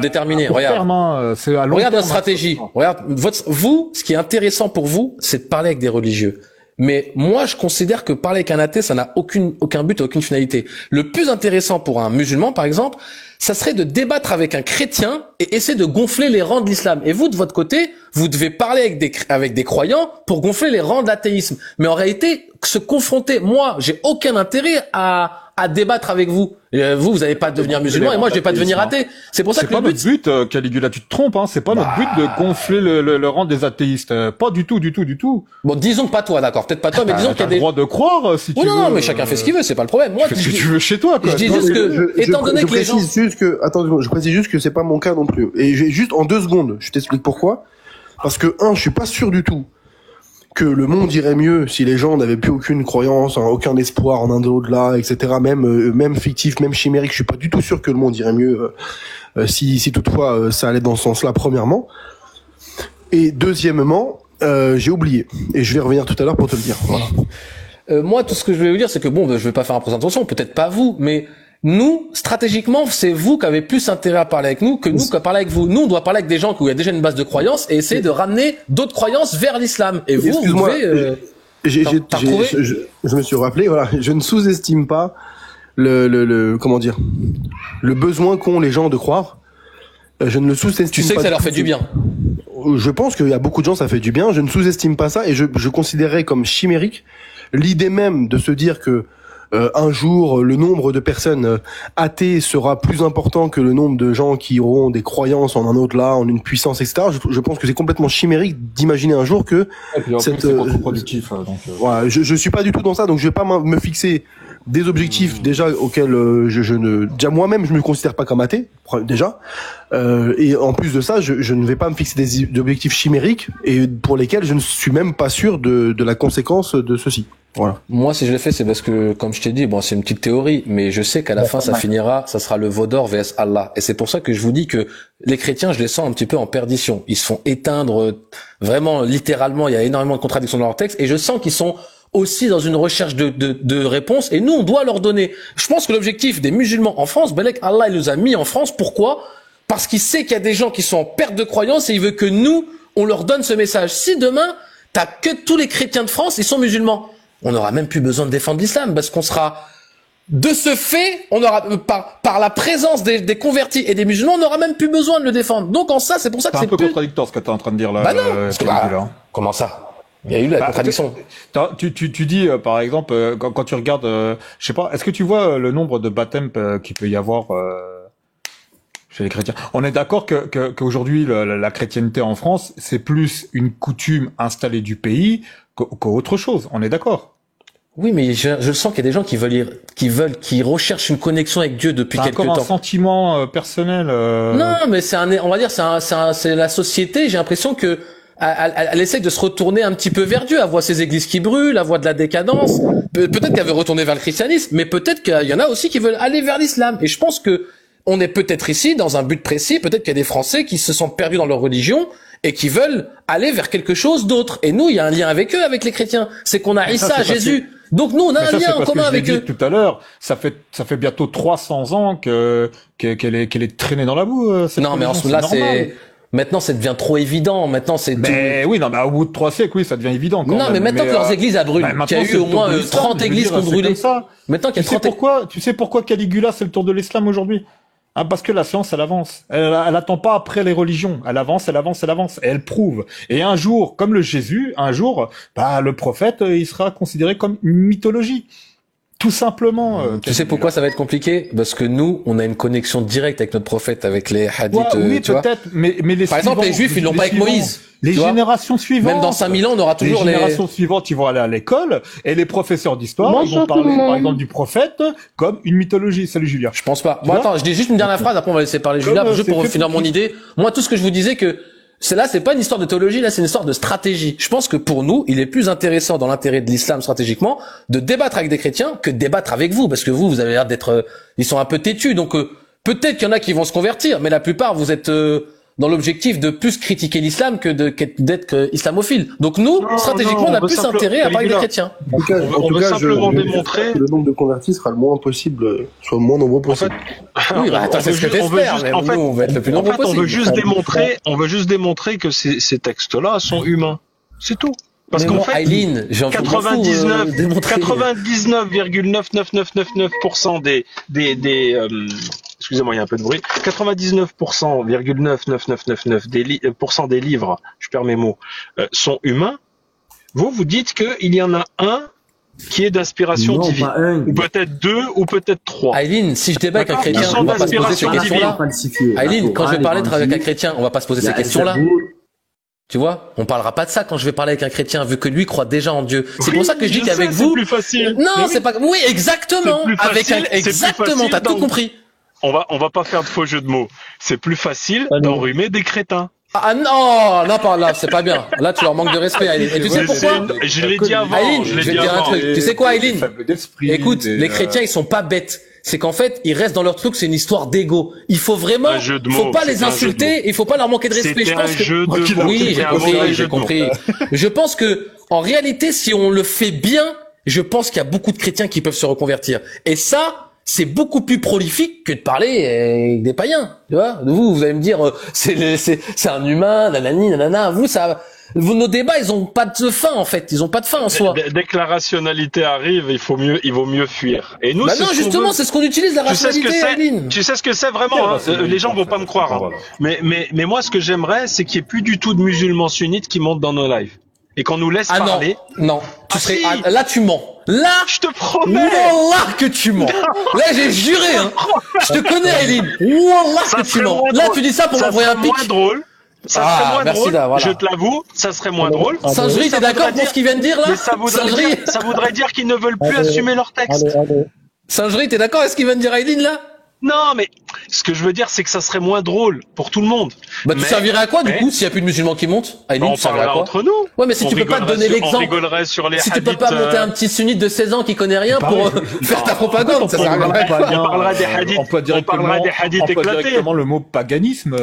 déterminé. Regarde. Regarde notre stratégie. Regarde, vous, ce qui est intéressant pour vous, c'est de parler avec des religieux. Mais moi, je considère que parler avec un athée, ça n'a aucun but, aucune finalité. Le plus intéressant pour un musulman, par exemple, ça serait de débattre avec un chrétien et essayer de gonfler les rangs de l'islam. Et vous, de votre côté, vous devez parler avec des croyants pour gonfler les rangs de l'athéisme. Mais en réalité, se confronter, moi, j'ai aucun intérêt à débattre avec vous. Vous allez pas devenir musulman et moi je vais pas devenir athée. C'est pour ça que c'est pas notre but, Caligula, tu te trompes, hein. C'est pas notre but de gonfler le rang des athéistes. Pas du tout. Bon, disons que pas toi, d'accord. Peut-être pas toi, mais disons qu'il y a des... le droit de croire, si tu veux. Non, mais chacun fait ce qu'il veut, c'est pas le problème. Moi, fais ce que tu veux chez toi, quoi. Je dis juste que, étant donné que les gens... je précise juste que c'est pas mon cas non plus. Et juste en 2 secondes, je t'explique pourquoi. Parce que, je suis pas sûr du tout que le monde irait mieux si les gens n'avaient plus aucune croyance, aucun espoir en un de au-delà, etc. Même fictif, même chimérique. Je suis pas du tout sûr que le monde irait mieux si toutefois ça allait dans ce sens-là. Premièrement, et deuxièmement, j'ai oublié et je vais revenir tout à l'heure pour te le dire. Voilà. Moi, tout ce que je vais vous dire, c'est que je vais pas faire une présentation, peut-être pas vous, mais nous, stratégiquement, c'est vous qui avez plus intérêt à parler avec nous que nous qu'à parler avec vous. Nous, on doit parler avec des gens qui ont déjà une base de croyances et essayer de ramener d'autres croyances vers l'islam. Et vous, excuse-moi, je me suis rappelé, voilà, je ne sous-estime pas le besoin qu'ont les gens de croire. Je ne le sous-estime pas. Tu sais que ça leur fait du bien. Je pense qu'il y a beaucoup de gens, ça fait du bien. Je ne sous-estime pas ça et je considérais comme chimérique l'idée même de se dire que un jour, le nombre de personnes athées sera plus important que le nombre de gens qui auront des croyances en un au-delà, en une puissance, etc. Je pense que c'est complètement chimérique d'imaginer un jour que c'est contre-productif. Voilà, je suis pas du tout dans ça, donc je vais pas me fixer des objectifs déjà auxquels déjà moi-même je me considère pas comme athée déjà, et en plus de ça, je ne vais pas me fixer des objectifs chimériques et pour lesquels je ne suis même pas sûr de la conséquence de ceci. Voilà. Moi, si je l'ai fait, c'est parce que, comme je t'ai dit, bon, c'est une petite théorie, mais je sais qu'à la fin, ça finira, ça sera le veau d'or vs Allah. Et c'est pour ça que je vous dis que les chrétiens, je les sens un petit peu en perdition. Ils se font éteindre, vraiment, littéralement, il y a énormément de contradictions dans leur texte, et je sens qu'ils sont aussi dans une recherche de réponses, et nous, on doit leur donner. Je pense que l'objectif des musulmans en France, Belek, Allah, il nous a mis en France. Pourquoi? Parce qu'il sait qu'il y a des gens qui sont en perte de croyance, et il veut que nous, on leur donne ce message. Si demain, t'as que tous les chrétiens de France, ils sont musulmans, on n'aura même plus besoin de défendre l'islam, parce qu'on sera, de ce fait, on aura, par la présence des convertis et des musulmans, on n'aura même plus besoin de le défendre. Donc en ça, c'est pour ça que C'est c'est un peu plus... contradictoire ce que tu es en train de dire là. Bah non, parce que, Caligula. comment ça? Il y a eu la contradiction. Tu dis, par exemple, quand tu regardes, je sais pas, est-ce que tu vois le nombre de baptêmes qu'il peut y avoir chez les chrétiens? On est d'accord qu'aujourd'hui, la chrétienté en France, c'est plus une coutume installée du pays qu'autre chose. On est d'accord? Oui, mais je le sens qu'il y a des gens qui recherchent une connexion avec Dieu depuis quelque temps. C'est encore un sentiment personnel. Non, mais on va dire, c'est la société. J'ai l'impression que elle essaie de se retourner un petit peu vers Dieu. Elle voit ces églises qui brûlent, elle voit de la décadence. Peut-être qu'elle veut retourner vers le christianisme, mais peut-être qu'il y en a aussi qui veulent aller vers l'islam. Et je pense que on est peut-être ici dans un but précis. Peut-être qu'il y a des Français qui se sont perdus dans leur religion et qui veulent aller vers quelque chose d'autre. Et nous, il y a un lien avec eux, avec les chrétiens. C'est qu'on a Issa, Jésus. Donc nous, on a un lien en commun avec eux. Tout à l'heure, ça fait bientôt 300 ans qu'elle est traînée dans la boue. Non, mais là, maintenant, ça devient trop évident. Maintenant, oui, non, mais au bout de 3 siècles, oui, ça devient évident. Non, mais maintenant que leurs églises a brûlé, qu'il y a eu au moins 30 églises qui ont brûlé. Maintenant qu'il y a 30 tu sais pourquoi Caligula, c'est le tour de l'islam aujourd'hui? Parce que la science, elle avance. Elle attend pas après les religions. Elle avance. Et elle prouve. Et un jour, comme le Jésus, le prophète, il sera considéré comme une mythologie. Tout simplement. Tu sais pourquoi ça va être compliqué? Parce que nous, on a une connexion directe avec notre prophète, avec les hadiths. Oui, peut-être, mais par exemple, les Juifs, ils l'ont pas avec Moïse. Les générations suivantes. Même dans 5000 ans, on aura toujours les générations suivantes, ils vont aller à l'école, et les professeurs d'histoire, ils vont parler, par exemple, du prophète comme une mythologie. Salut, Julien. Je pense pas. Bon, attends, je dis juste une dernière phrase, après on va laisser parler Julien, juste pour finir mon idée. Moi, tout ce que je vous disais c'est pas une histoire de théologie, là, c'est une histoire de stratégie. Je pense que pour nous, il est plus intéressant dans l'intérêt de l'islam stratégiquement de débattre avec des chrétiens que de débattre avec vous, parce que vous avez l'air d'être, ils sont un peu têtus, donc peut-être qu'il y en a qui vont se convertir, mais la plupart, vous êtes dans l'objectif de plus critiquer l'islam que d'être islamophile. Donc nous, stratégiquement, on a plus intérêt à parler des chrétiens. On veut simplement démontrer que le nombre de convertis sera le moins possible, soit le moins nombreux possible. Oui, attends, c'est ce que t'espères, mais nous, on va être le plus nombreux possible. On veut juste démontrer que ces textes-là sont humains. C'est tout. Parce qu'en fait, 99,99999% des excusez-moi, il y a un peu de bruit. 99,99999% des livres, je perds mes mots, sont humains. Vous dites qu'il y en a un qui est d'inspiration divine. Ou peut-être 2, ou peut-être 3. Aileen, si je débat avec un chrétien, on va pas se poser ces questions-là. Aileen, quand je vais parler avec un chrétien, on va pas se poser ces questions-là. Tu vois, on parlera pas de ça quand je vais parler avec un chrétien, vu que lui croit déjà en Dieu. C'est pour ça que je dis qu'avec vous, c'est plus facile. Non, c'est pas. Oui, exactement. Exactement, t'as tout compris. On va pas faire de faux jeux de mots. C'est plus facile d'enrhumer des crétins. Ah non, pas là, c'est pas bien. Là, tu leur manques de respect, Aileen. Et tu sais pourquoi? Je l'ai dit avant. Aileen, je vais te dire un truc. Tu sais quoi, Aileen? Écoute, les chrétiens, ils sont pas bêtes. C'est qu'en fait, ils restent dans leur truc, c'est une histoire d'ego. Il faut vraiment, faut pas les insulter, il faut pas leur manquer de respect. Je pense que, oui, j'ai compris. Je pense que, en réalité, si on le fait bien, je pense qu'il y a beaucoup de chrétiens qui peuvent se reconvertir. Et ça, c'est beaucoup plus prolifique que de parler avec des païens. Tu vois? Vous allez me dire, c'est un humain, nanani, nanana. Nos débats, ils ont pas de fin, en fait. Ils ont pas de fin en soi. Dès que la rationalité arrive, il vaut mieux fuir. Et nous, non, justement, c'est ce qu'on utilise, la rationalité, Aileen. Tu sais ce que c'est vraiment, hein. Les gens vont pas me croire, hein. Mais moi, ce que j'aimerais, c'est qu'il y ait plus du tout de musulmans sunnites qui montent dans nos lives. Et qu'on nous laisse parler. Non. Là, tu mens. Là, je te promets. Wallah que tu mens. Là, j'ai juré, hein. Je te connais, Aileen. Wallah que tu mens. Là, tu dis ça pour m'envoyer un pic. Ça serait moins drôle. Ça serait moins drôle. Voilà. Je te l'avoue, ça serait moins drôle. Singerie, t'es d'accord pour ce qu'il vient de dire, là? Mais ça voudrait dire qu'ils ne veulent plus assumer leur texte. Singerie, t'es d'accord avec ce qu'il vient de dire, Aileen, là? Non, mais ce que je veux dire, c'est que ça serait moins drôle pour tout le monde. Bah, tu Mais- servirais à quoi, du mais- coup, s'il y a plus de musulmans qui montent? Aileen, On tu servirais à parlera quoi? entre nous. Ouais, mais si On tu peux pas te rigolerait donner sur- On l'exemple. rigolerait sur les Si tu peux hadiths, pas monter un petit sunnite de 16 ans qui connaît rien pour faire ta propagande, ça sert à rien. On parlera des hadiths, On peut directement, on parlera des hadiths emploie éclatés. directement le mot paganisme.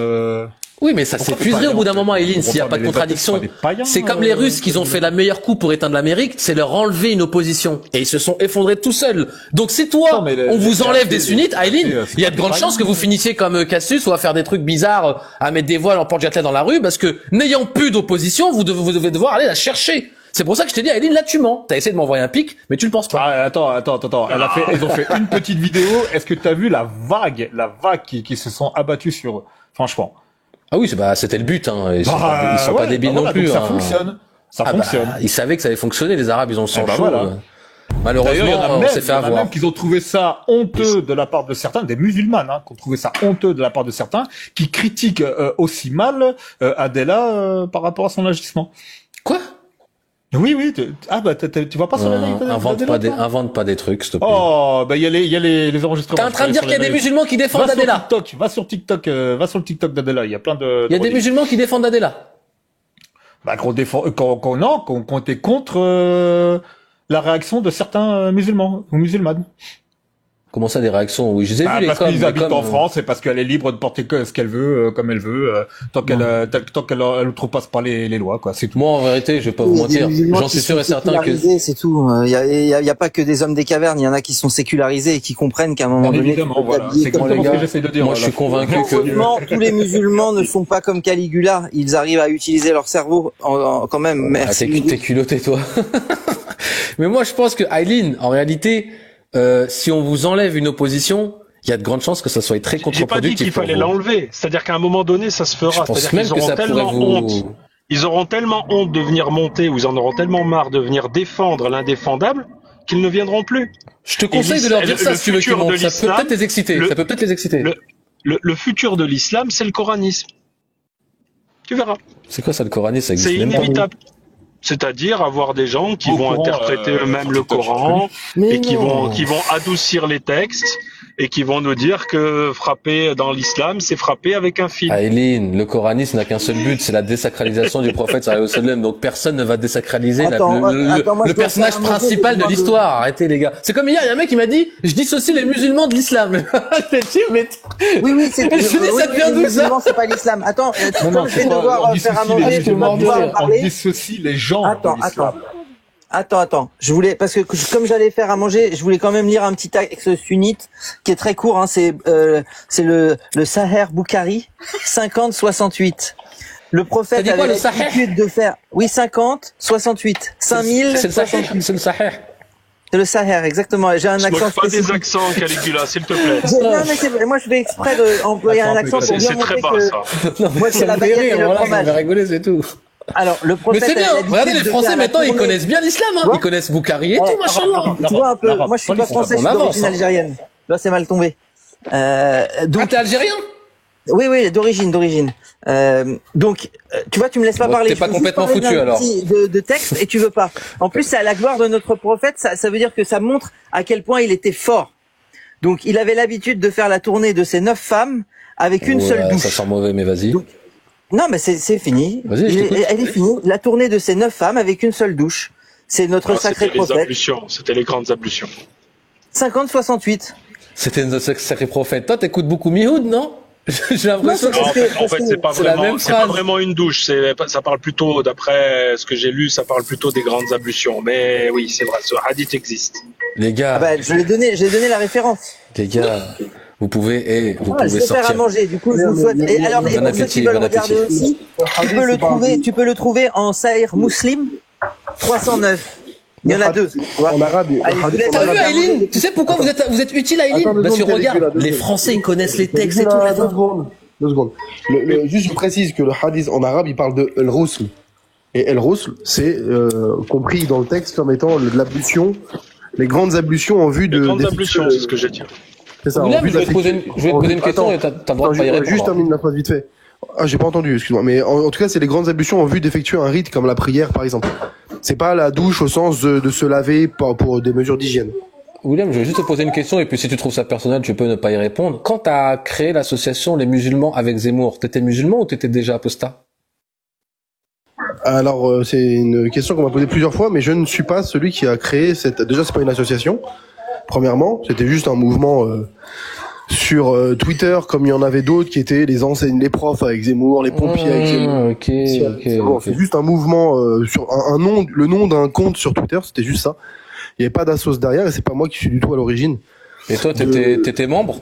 Oui, mais ça Pourquoi s'épuiserait pas, au bout d'un moment, Aileen, on s'il n'y a prend pas de les contradiction. athées, c'est pas des païens, C'est comme les Russes qui ont fait la meilleure coup pour éteindre l'Amérique, c'est leur enlever une opposition. Et ils se sont effondrés tout seuls. Donc si toi, Non, mais on vous enlève des les sunnites, Aileen, c'est il y a pas de grandes des chances que païens. vous finissiez comme Cassius ou à faire des trucs bizarres, à mettre des voiles en porte-jaquette dans la rue, parce que n'ayant plus d'opposition, vous devez devoir aller la chercher. C'est pour ça que je t'ai dit, Aileen, là tu mens. T'as essayé de m'envoyer un pic, mais tu le penses pas. Ah, attends. Ils ont fait une petite vidéo. Est-ce que t'as vu la vague qui se sont abattus sur eux? Franchement. Ah oui, c'était le but, hein. Ils sont pas ouais, débiles bah non voilà, plus. donc ça hein. fonctionne. Ça Ah bah, fonctionne. ils savaient que ça allait fonctionner, les Arabes, ils ont le sang Eh ben chaud. voilà. D'ailleurs, Malheureusement, il y en a on même, s'est fait il y en a avoir. même qu'ils ont trouvé ça honteux de la part de certains, des musulmanes, qui ont trouvé ça honteux de la part de certains, qui critiquent aussi mal Adela par rapport à son agissement. Quoi? Oui. Tu vois pas sur la live Invente pas des trucs, s'il te plaît. Oh, bah il y a les enregistrements. T'es en train de dire qu'il y a des musulmans qui défendent Adela. Va sur TikTok d'Adela. Il y a plein de. Il y a des musulmans qui défendent Adela. Bah qu'on était contre la réaction de certains musulmans ou musulmanes. Comment ça, des réactions? Oui, je les ai vus, les parce coms, qu'ils les habitent coms, en France et parce qu'elle est libre de porter ce qu'elle veut, comme elle veut, tant qu'elle ne outrepasse pas les lois, quoi. C'est tout. Moi, en vérité, je vais pas vous mentir. J'en suis sûr et certain que... C'est tout. Il y a pas que des hommes des cavernes. Il y en a qui sont sécularisés et qui comprennent qu'à un moment Bien donné, évidemment, voilà. C'est Bon, exactement les ce gars, que j'essaie de dire. moi, je suis convaincu que... heureusement, tous les musulmans ne sont pas comme Caligula. Ils arrivent à utiliser leur cerveau quand même. Merci. T'es culotté, toi. Mais moi, je pense que Aileen, en réalité, si on vous enlève une opposition, il y a de grandes chances que ça soit très J'ai pas dit contre-productif qu'il pour fallait vous. l'enlever. C'est-à-dire qu'à un moment donné, ça se Je fera. pense C'est-à-dire même qu'ils que auront ça pourrait tellement honte. vous... Ils auront tellement honte de venir monter ou ils en auront tellement marre de venir défendre l'indéfendable qu'ils ne viendront plus. Je te conseille de leur dire ça le si tu veux qu'ils futur de montent. Ça peut l'islam, peut-être les exciter. le- Ça peut peut-être les exciter. Le futur de l'islam, c'est le coranisme. Tu verras. C'est quoi ça, le Coranisme? Ça existe C'est même pas. inévitable. C'est-à-dire avoir des gens qui Au vont courant, interpréter eux-mêmes le TikTok, Coran Mais et qui non. vont adoucir les textes et qui vont nous dire que frapper dans l'islam, c'est frapper avec un fil. Aileen, le coranisme n'a qu'un seul but, c'est la désacralisation du prophète sallallahu alayhi wa sallam. Donc personne ne va désacraliser Attends, moi, le je dois personnage faire un morceau principal de de- l'histoire. Arrêtez les gars. C'est comme hier, il y a un mec qui m'a dit, je dissocie les musulmans de l'islam. J'ai dit, mais Oui, c'est Je dis, ça devient d'où, ça musulmans, c'est pas l'islam. Attends, comme je vais devoir on faire un dissocie manger, les je vais pas pouvoir en on parler. dissocie les gens. Attends, de l'islam. Attends. Je voulais, parce que comme j'allais faire à manger, je voulais quand même lire un petit texte sunnite qui est très court. Hein, c'est le Sahih Bukhari 50-68. Le prophète T'as dit quoi, avait le Sahih l'habitude de faire, oui, 50-68, 5000. c'est le sahih, c'est le sahih. C'est le Sahih, exactement. J'ai un Je accent moque pas des spécifique. accents, Caligula, s'il te plaît. Non, mais c'est vrai. Moi, je fais exprès d'employer un accent pour bien C'est très montrer bas, que. ça. Moi, c'est la baguette et le voilà, ça fromage. me fait rigoler, c'est tout. Alors, le Mais prophète. c'est bien, avait l'habitude regardez les de Français faire la maintenant, ils tournée. connaissent bien l'islam, hein. Ouais. Ils connaissent Bukhari et tout, machallah. Tu vois un peu. Moi, je suis pas l'arabe, français, je suis on avance, d'origine hein. algérienne. Là, c'est mal tombé. Ah, Donc, t'es algérien? oui, d'origine. Donc, tu vois, tu me laisses pas Bon, parler. t'es pas Je veux juste complètement parler foutu, d'un alors. petit de texte et tu veux pas. En plus, c'est à la gloire de notre prophète. Ça veut dire que ça montre à quel point il était fort. Donc, il avait l'habitude de faire la tournée de ses 9 femmes avec une seule Ouais, douche. Ça sent mauvais, mais vas-y. Donc, non, mais c'est fini. Vas-y, je t'écoute. Elle est finie. La tournée de ces 9 femmes avec une seule douche. C'est notre Ah, sacré c'était les prophète. ablutions, c'était les grandes ablutions. 50-68. C'était notre sacré prophète. Toi, t'écoutes beaucoup Mihoud, non? J'ai l'impression Non, que En fait, c'est pas c'est la même vraiment, phrase. une douche. Ça parle plutôt, d'après ce que j'ai lu, ça parle plutôt des grandes ablutions. Mais oui, c'est vrai, ce hadith existe. Les gars, Ah bah, j'ai donné la référence. les gars, vous pouvez Je pouvez vais faire à sortir. manger, du coup, je vous souhaite. Et alors, et Bon pour ceux appétit, qui veulent bon regarder appétit. aussi, tu peux le trouver en Sahih Muslim 309. Il y en a deux. En arabe, Allez, je vous laisse T'as vu, regarder. Aileen? Tu sais pourquoi vous êtes utile, Aileen? Attends, deux Parce que secondes, regarde, Caligula, deux les secondes. Français, ils connaissent les textes et tout. Deux là-dedans. secondes. 2 secondes. Juste, je précise que le hadith en arabe, il parle de el-rusl. Et el-rusl, c'est compris dans le texte comme étant l'ablution, les grandes ablutions en vue de. Les grandes d'effectuer- ablutions, c'est ce que j'ai dit. C'est ça. William, en vue je vais te poser d'effectuer- je vais te en poser vue- une question Attends, et t'as le droit de attends, pas y juste répondre. termine la phrase vite fait. Ah, j'ai pas entendu, excuse-moi. Mais en tout cas, c'est les grandes ablutions en vue d'effectuer un rite comme la prière, par exemple. C'est pas la douche au sens de se laver pour des mesures d'hygiène. William, je vais juste te poser une question et puis si tu trouves ça personnel, tu peux ne pas y répondre. Quand t'as créé l'association Les Musulmans avec Zemmour, t'étais musulman ou t'étais déjà apostat? Alors, c'est une question qu'on m'a posée plusieurs fois, mais je ne suis pas celui qui a créé cette... Déjà, c'est pas une association, premièrement. C'était juste un mouvement sur Twitter, comme il y en avait d'autres qui étaient les enseignes, les profs avec Zemmour, les pompiers avec Zemmour. Ok. C'est juste un mouvement sur un nom, le nom d'un compte sur Twitter, c'était juste ça. Il n'y avait pas d'assos derrière et c'est pas moi qui suis du tout à l'origine. Et toi, t'étais membre?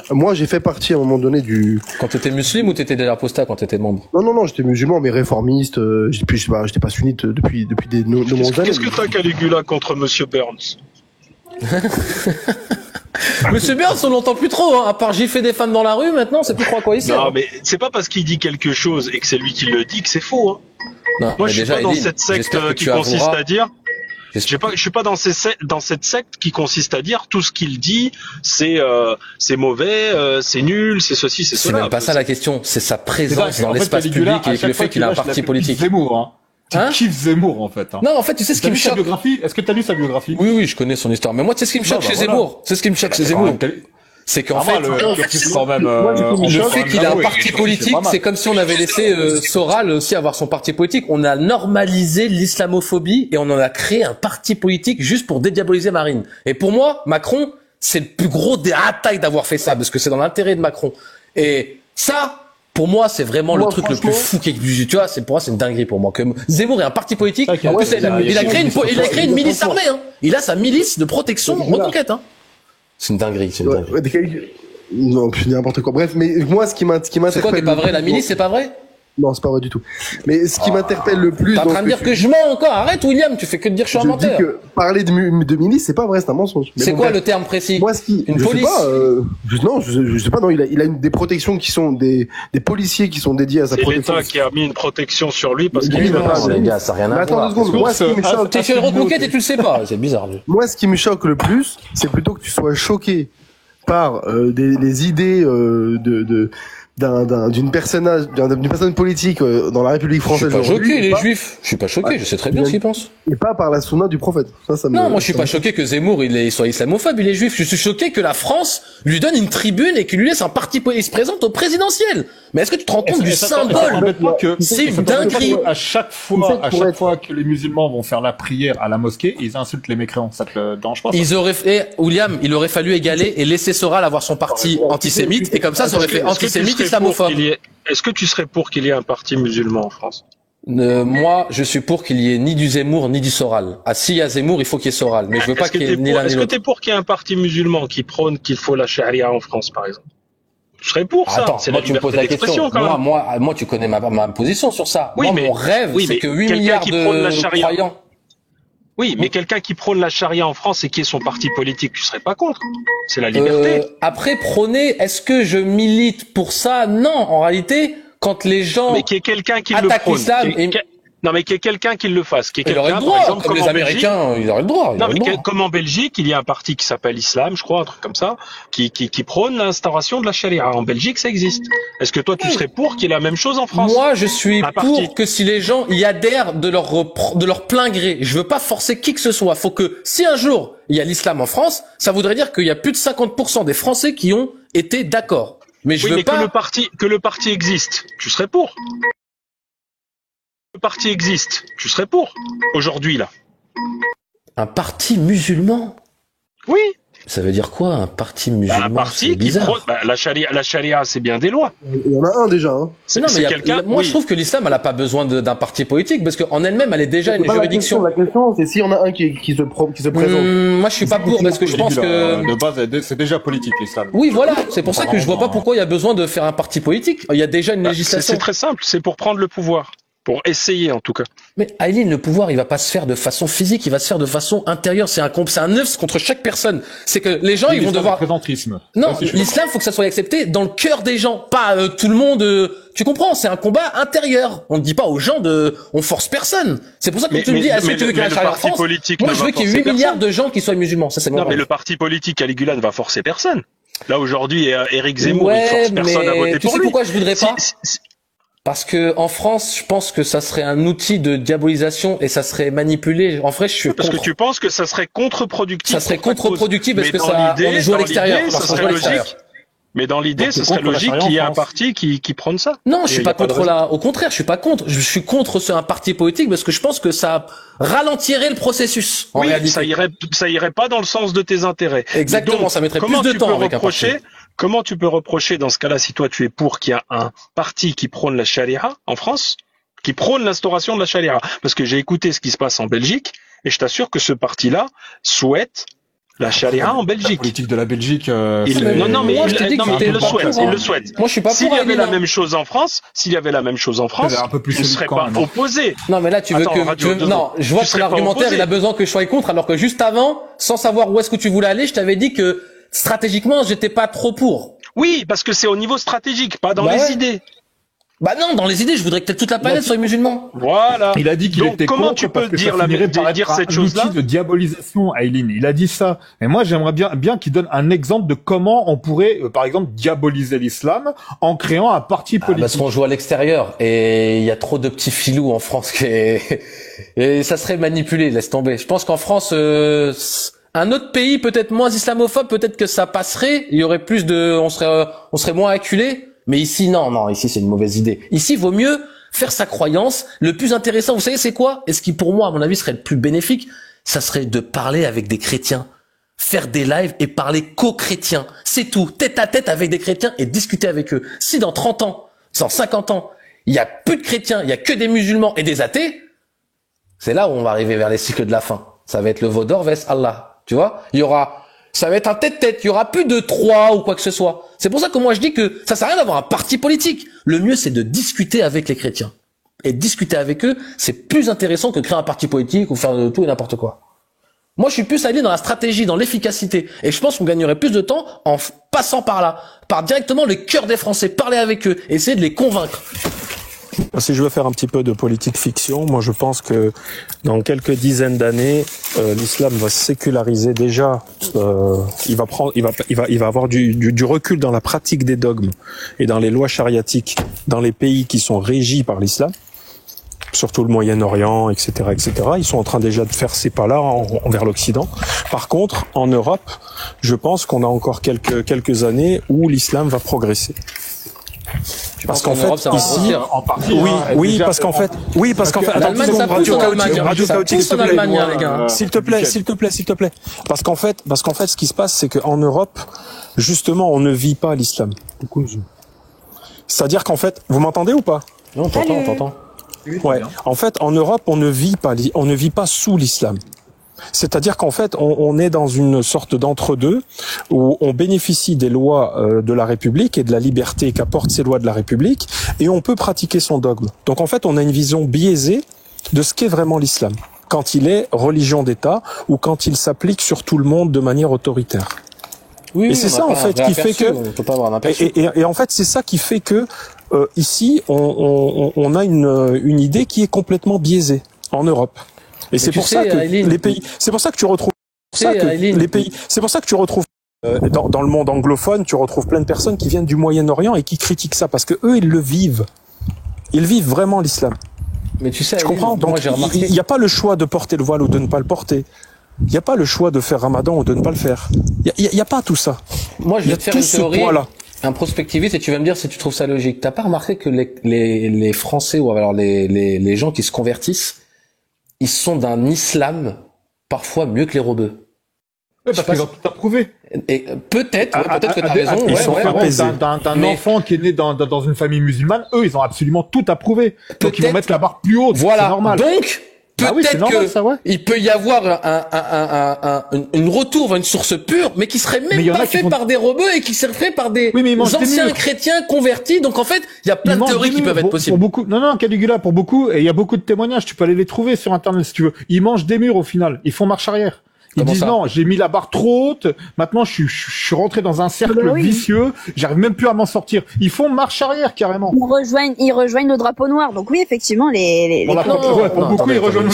Moi, j'ai fait partie à un moment donné du... Quand t'étais musulman ou t'étais déjà apostat quand t'étais membre? Non, j'étais musulman, mais réformiste. J'étais pas sunnite depuis de nombreuses années. Qu'est-ce que t'as, Caligula, contre Monsieur Burns? Monsieur Burns, on l'entend plus trop, hein. À part gifler des femmes dans la rue, maintenant, c'est plus trop à quoi il sert. Non, mais c'est pas parce qu'il dit quelque chose et que c'est lui qui le dit que c'est faux, hein. Non, Moi, je suis déjà, pas dans Eline, cette secte j'espère que qui tu consiste avoueras- à dire... Je suis pas dans cette secte qui consiste à dire tout ce qu'il dit, c'est mauvais, c'est nul, c'est ceci, c'est C'est cela. même pas ça la question, c'est sa présence dans En fait, l'espace Caligula, public à et chaque le fois fait qu'il a un lâche la parti petite politique. Zemmour, hein. Tu Hein kiffes Zemmour, en fait. Hein. Non, en fait, tu sais ce qui T'as me lu sa choque. biographie? Est-ce que t'as lu sa biographie? Oui, je connais son histoire. Mais moi, tu sais ce qui me choque chez voilà. Zemmour. C'est ce qui me choque chez Zemmour. C'est qu'en fait, le cursus quand même. le fait qu'il a un oui, parti c'est politique, pas mal. c'est comme si on avait laissé Soral aussi avoir son parti politique. On a normalisé l'islamophobie et on en a créé un parti politique juste pour dédiaboliser Marine. Et pour moi, Macron, c'est le plus gros des attaques d'avoir fait ça parce que c'est dans l'intérêt de Macron. Et ça, pour moi, c'est vraiment le truc le plus fou qui existe. Tu vois, pour moi, c'est une dinguerie pour moi. Que Zemmour est un parti politique. En plus, il a créé une milice armée, hein. Il a sa milice de protection reconquête, hein. C'est une dinguerie, Non, puis n'importe quoi. Bref, mais moi, ce qui m'interpelle... C'est quoi qui est pas vrai? La milice, c'est pas vrai? Non, c'est pas vrai du tout. Mais ce qui m'interpelle le plus... T'es en train de dire que je mens encore? Arrête, William, tu fais que de dire que je suis un menteur. Je dis que parler de milice, c'est pas vrai, c'est un mensonge. C'est quoi le terme précis? Moi, une je police? Je sais pas, non, il a des protections qui sont des policiers qui sont dédiés à sa C'est protection. l'État qui a mis une protection sur lui parce Oui, qu'il mais Non, les gars, ça n'a rien Mais à attends voir. 2 secondes, moi, ce qui me choque... T'es fait une reconquête et tu le sais pas. C'est bizarre, lui. Moi, ce qui me choque le plus, c'est plutôt que tu sois choqué par les idées d'une personne politique dans la République Je suis française pas aujourd'hui, choqué, et les pas- juifs. Je suis pas choqué, je sais très bien ce qu'ils pensent. et pas par la sunna du prophète. Ça me... Non, moi je suis pas choqué que Zemmour il soit islamophobe, il est juif. Je suis choqué que la France lui donne une tribune et qu'il lui laisse un parti politique, il se présente au présidentiel. Mais est-ce que tu te rends compte du symbole? C'est une dinguerie. À chaque fois que les musulmans vont faire la prière à la mosquée, ils insultent les mécréants. Ça te dérange pas? William, il aurait fallu égaler et laisser Soral avoir son parti antisémite et comme ça aurait fait antisémite islamophobe. Est-ce que tu serais pour qu'il y ait un parti musulman en France? Moi, je suis pour qu'il y ait ni du Zemmour ni du Soral. Ah, s'il y a Zemmour, il faut qu'il y ait Soral. Mais je veux pas qu'il y ait ni l'un ni Est-ce que l'autre. t'es pour qu'il y ait un parti musulman qui prône qu'il faut la charia en France, par exemple? Tu serais pour ça? Attends, C'est moi la tu me poses liberté la question. d'expression, quand même. Moi, tu connais ma position sur ça. Oui, Moi, mais- mon rêve, oui, c'est mais que 8 quelqu'un milliards qui prône la de charia. croyants. Oui, mais quelqu'un qui prône la charia en France et qui est son parti politique, tu serais pas contre? C'est la liberté. Après, prôner, est-ce que je milite pour ça? Non, en réalité, quand les gens Mais qu'il y ait quelqu'un qui le attaquent prône. l'islam, Non, mais qu'il y ait quelqu'un qui le fasse. Qu'il y ait il aurait quelqu'un, le par droit, exemple, comme les en Belgique. Américains, ils auraient le droit. Non, mais comme en Belgique, il y a un parti qui s'appelle Islam, je crois, un truc comme ça, qui prône l'instauration de la charia. En Belgique, ça existe. Est-ce que toi, tu serais pour qu'il y ait la même chose en France? Moi, je suis Un pour parti. que si les gens y adhèrent de leur plein gré, je veux pas forcer qui que ce soit. Faut que si un jour il y a l'islam en France, ça voudrait dire qu'il y a plus de 50% des Français qui ont été d'accord. Mais je Oui, veux mais pas. que le parti existe, tu serais pour? Le parti existe, tu serais pour? Aujourd'hui, là. Un parti musulman. Oui. Ça veut dire quoi, un parti musulman? Un C'est parti qui bizarre. prône, la charia, c'est bien des lois. Il y en a un déjà, hein. Mais non, mais moi, oui. je trouve que l'islam, elle a pas besoin d'un parti politique, parce qu'en elle-même, elle est déjà une juridiction. La question, c'est s'il y en a un qui se présente. Moi, je suis pas pour, parce que je pense que... De base, c'est déjà politique, l'islam. Oui, voilà. C'est pour ça que je vois pas pourquoi il y a besoin de faire un parti politique. Il y a déjà une législation. C'est très simple, c'est pour prendre le pouvoir. Pour essayer, en tout cas. Mais Aileen, le pouvoir, il va pas se faire de façon physique, il va se faire de façon intérieure. C'est un œuf contre chaque personne. C'est que les gens, ils vont devoir. Non, l'islam, faut que ça soit accepté dans le cœur des gens, pas tout le monde. Tu comprends? C'est un combat intérieur. On ne dit pas aux gens on force personne. C'est pour ça que tu me dis, est-ce que tu veux qu'il y ait la charia en France? Moi, je veux qu'il y ait 8 milliards de gens qui soient musulmans. Ça, c'est mon Non, mais le parti politique Caligula ne va forcer personne. Là, aujourd'hui, Éric Zemmour, il force personne à voter tu pour sais lui. pourquoi je voudrais pas? Parce que en France, je pense que ça serait un outil de diabolisation et ça serait manipulé. En vrai, je suis Parce contre. que tu penses que ça serait contre-productif. Ça serait pour ta cause. contre-productif parce Mais que dans ça, l'idée- on joue à dans l'extérieur. l'idée, ça Parce qu'on serait joue à l'extérieur. logique. Mais dans l'idée, Donc, ce t'es serait contre la logique charia en qu'il y ait un France. parti qui prenne ça. Non, je suis Et pas y a pas de contre au contraire, je suis pas contre. Je suis contre un parti politique parce que je pense que ça ralentirait le processus. En Oui, réalité. ça irait pas dans le sens de tes intérêts. Exactement, Mais donc, ça mettrait plus comment de tu temps peux avec un parti. Comment tu peux reprocher dans ce cas-là, si toi tu es pour qu'il y a un parti qui prône la charia en France, qui prône l'instauration de la charia? Parce que j'ai écouté ce qui se passe en Belgique et je t'assure que ce parti-là souhaite la charia en La Belgique. politique de la Belgique. Non, mais Moi, je te dis que il j'étais le pas souhaite, pour, il hein. le souhaite. Moi, je suis pas S'il pour y avait la Aline, hein. même chose en France, un peu plus on ne solide serait quand pas même, hein. opposés. Non, mais là, tu veux Attends, que, Radio, deux non, secondes. je vois Tu que ton serais pas argumentaire, opposé. il a besoin que je sois contre, alors que juste avant, sans savoir où est-ce que tu voulais aller, je t'avais dit que, stratégiquement, j'étais pas trop pour. Oui, parce que c'est au niveau stratégique, pas dans Bah les ouais. idées. Bah non, dans les idées, je voudrais que toute la planète soit musulman. Voilà. Il a dit qu'il Donc, était comment contre tu peux parce que dire ça finirait par dire être cette un chose-là outil de diabolisation, Aileen. Il a dit ça. Et moi, j'aimerais bien qu'il donne un exemple de comment on pourrait, par exemple, diaboliser l'islam en créant un parti politique. Parce qu'on joue à l'extérieur et il y a trop de petits filous en France et ça serait manipulé, laisse tomber. Je pense qu'en France, un autre pays peut-être moins islamophobe, peut-être que ça passerait, il y aurait plus de, on serait moins acculé. Mais ici, non, ici c'est une mauvaise idée. Ici, vaut mieux faire sa croyance. Le plus intéressant, vous savez, c'est quoi? Et ce qui, pour moi, à mon avis, serait le plus bénéfique, ça serait de parler avec des chrétiens. Faire des lives et parler qu'aux chrétiens. C'est tout. Tête à tête avec des chrétiens et discuter avec eux. Si dans 30 ans, dans 50 ans, il y a plus de chrétiens, il y a que des musulmans et des athées, c'est là où on va arriver vers les cycles de la fin. Ça va être le veau d'or vs Allah. Tu vois? Ça va être un tête-tête. Il y aura plus de 3 ou quoi que ce soit. C'est pour ça que moi je dis que ça sert à rien d'avoir un parti politique. Le mieux c'est de discuter avec les chrétiens. Et discuter avec eux, c'est plus intéressant que créer un parti politique ou faire de tout et n'importe quoi. Moi je suis plus allé dans la stratégie, dans l'efficacité. Et je pense qu'on gagnerait plus de temps en passant par là. Par directement le cœur des Français. Parler avec eux. Essayer de les convaincre. Si je veux faire un petit peu de politique fiction, moi je pense que dans quelques dizaines d'années, l'islam va se séculariser déjà. Il va avoir du recul dans la pratique des dogmes et dans les lois chariatiques dans les pays qui sont régis par l'islam, surtout le Moyen-Orient, etc., etc. Ils sont en train déjà de faire ces pas-là envers l'Occident. Par contre, en Europe, je pense qu'on a encore quelques années où l'islam va progresser. Parce qu'en fait, ici, en partie, oui, parce qu'en fait, attends, L'Allemagne, ça pousse en Allemagne. Ça pousse en Allemagne, les gars. s'il te plaît. Parce qu'en fait, ce qui se passe, c'est qu'en Europe, justement, on ne vit pas l'islam. C'est-à-dire qu'en fait, vous m'entendez ou pas? Non, t'entends. Ouais. En fait, en Europe, on ne vit pas sous l'islam. C'est-à-dire qu'en fait, on est dans une sorte d'entre-deux où on bénéficie des lois de la République et de la liberté qu'apportent ces lois de la République et on peut pratiquer son dogme. Donc en fait, on a une vision biaisée de ce qu'est vraiment l'islam quand il est religion d'État ou quand il s'applique sur tout le monde de manière autoritaire. Oui, et c'est ça en fait qui fait que et en fait c'est ça qui fait que ici on a une idée qui est complètement biaisée en Europe. Et c'est pour ça que les pays, c'est pour ça que tu retrouves les pays, c'est pour ça que tu retrouves dans le monde anglophone, tu retrouves plein de personnes qui viennent du Moyen-Orient et qui critiquent ça parce que eux ils le vivent. Ils vivent vraiment l'islam. Mais tu sais, tu comprends? Donc il n'y a pas le choix de porter le voile ou de ne pas le porter. Il n'y a pas le choix de faire Ramadan ou de ne pas le faire. Il y a pas tout ça. Moi, je vais te faire une théorie, un prospectiviste, et tu vas me dire si tu trouves ça logique. T'as pas remarqué que les Français ou alors les gens qui se convertissent, ils sont d'un islam parfois mieux que les rebeux. Oui, parce qu'ils ont tout approuvé. Et peut-être que t'as raison. Ils sont d'un enfant qui est né dans une famille musulmane, eux, ils ont absolument tout approuvé. Donc ils vont mettre la barre plus haute. Voilà. C'est normal. Donc, peut-être il peut y avoir une retour vers une source pure, mais qui serait même pas fait par des rebeux et qui serait fait par des anciens chrétiens convertis. Donc en fait, il y a plein de théories qui peuvent être possibles. Pour beaucoup, non, Caligula, pour beaucoup, et il y a beaucoup de témoignages, tu peux aller les trouver sur Internet si tu veux. Ils mangent des murs au final, ils font marche arrière. Ils Comment disent ça? non, j'ai mis la barre trop haute. Maintenant, je suis rentré dans un cercle Bah oui. vicieux. J'arrive même plus à m'en sortir. Ils font marche arrière carrément. Ils rejoignent le drapeau noir. Donc oui, effectivement, les Pour la Non, ouais, pour beaucoup, attendez, ils rejoignent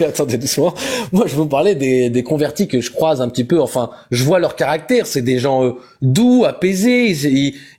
attendez, doucement. Moi, je vous parlais des convertis que je croise un petit peu. Enfin, je vois leur caractère. C'est des gens doux, apaisés.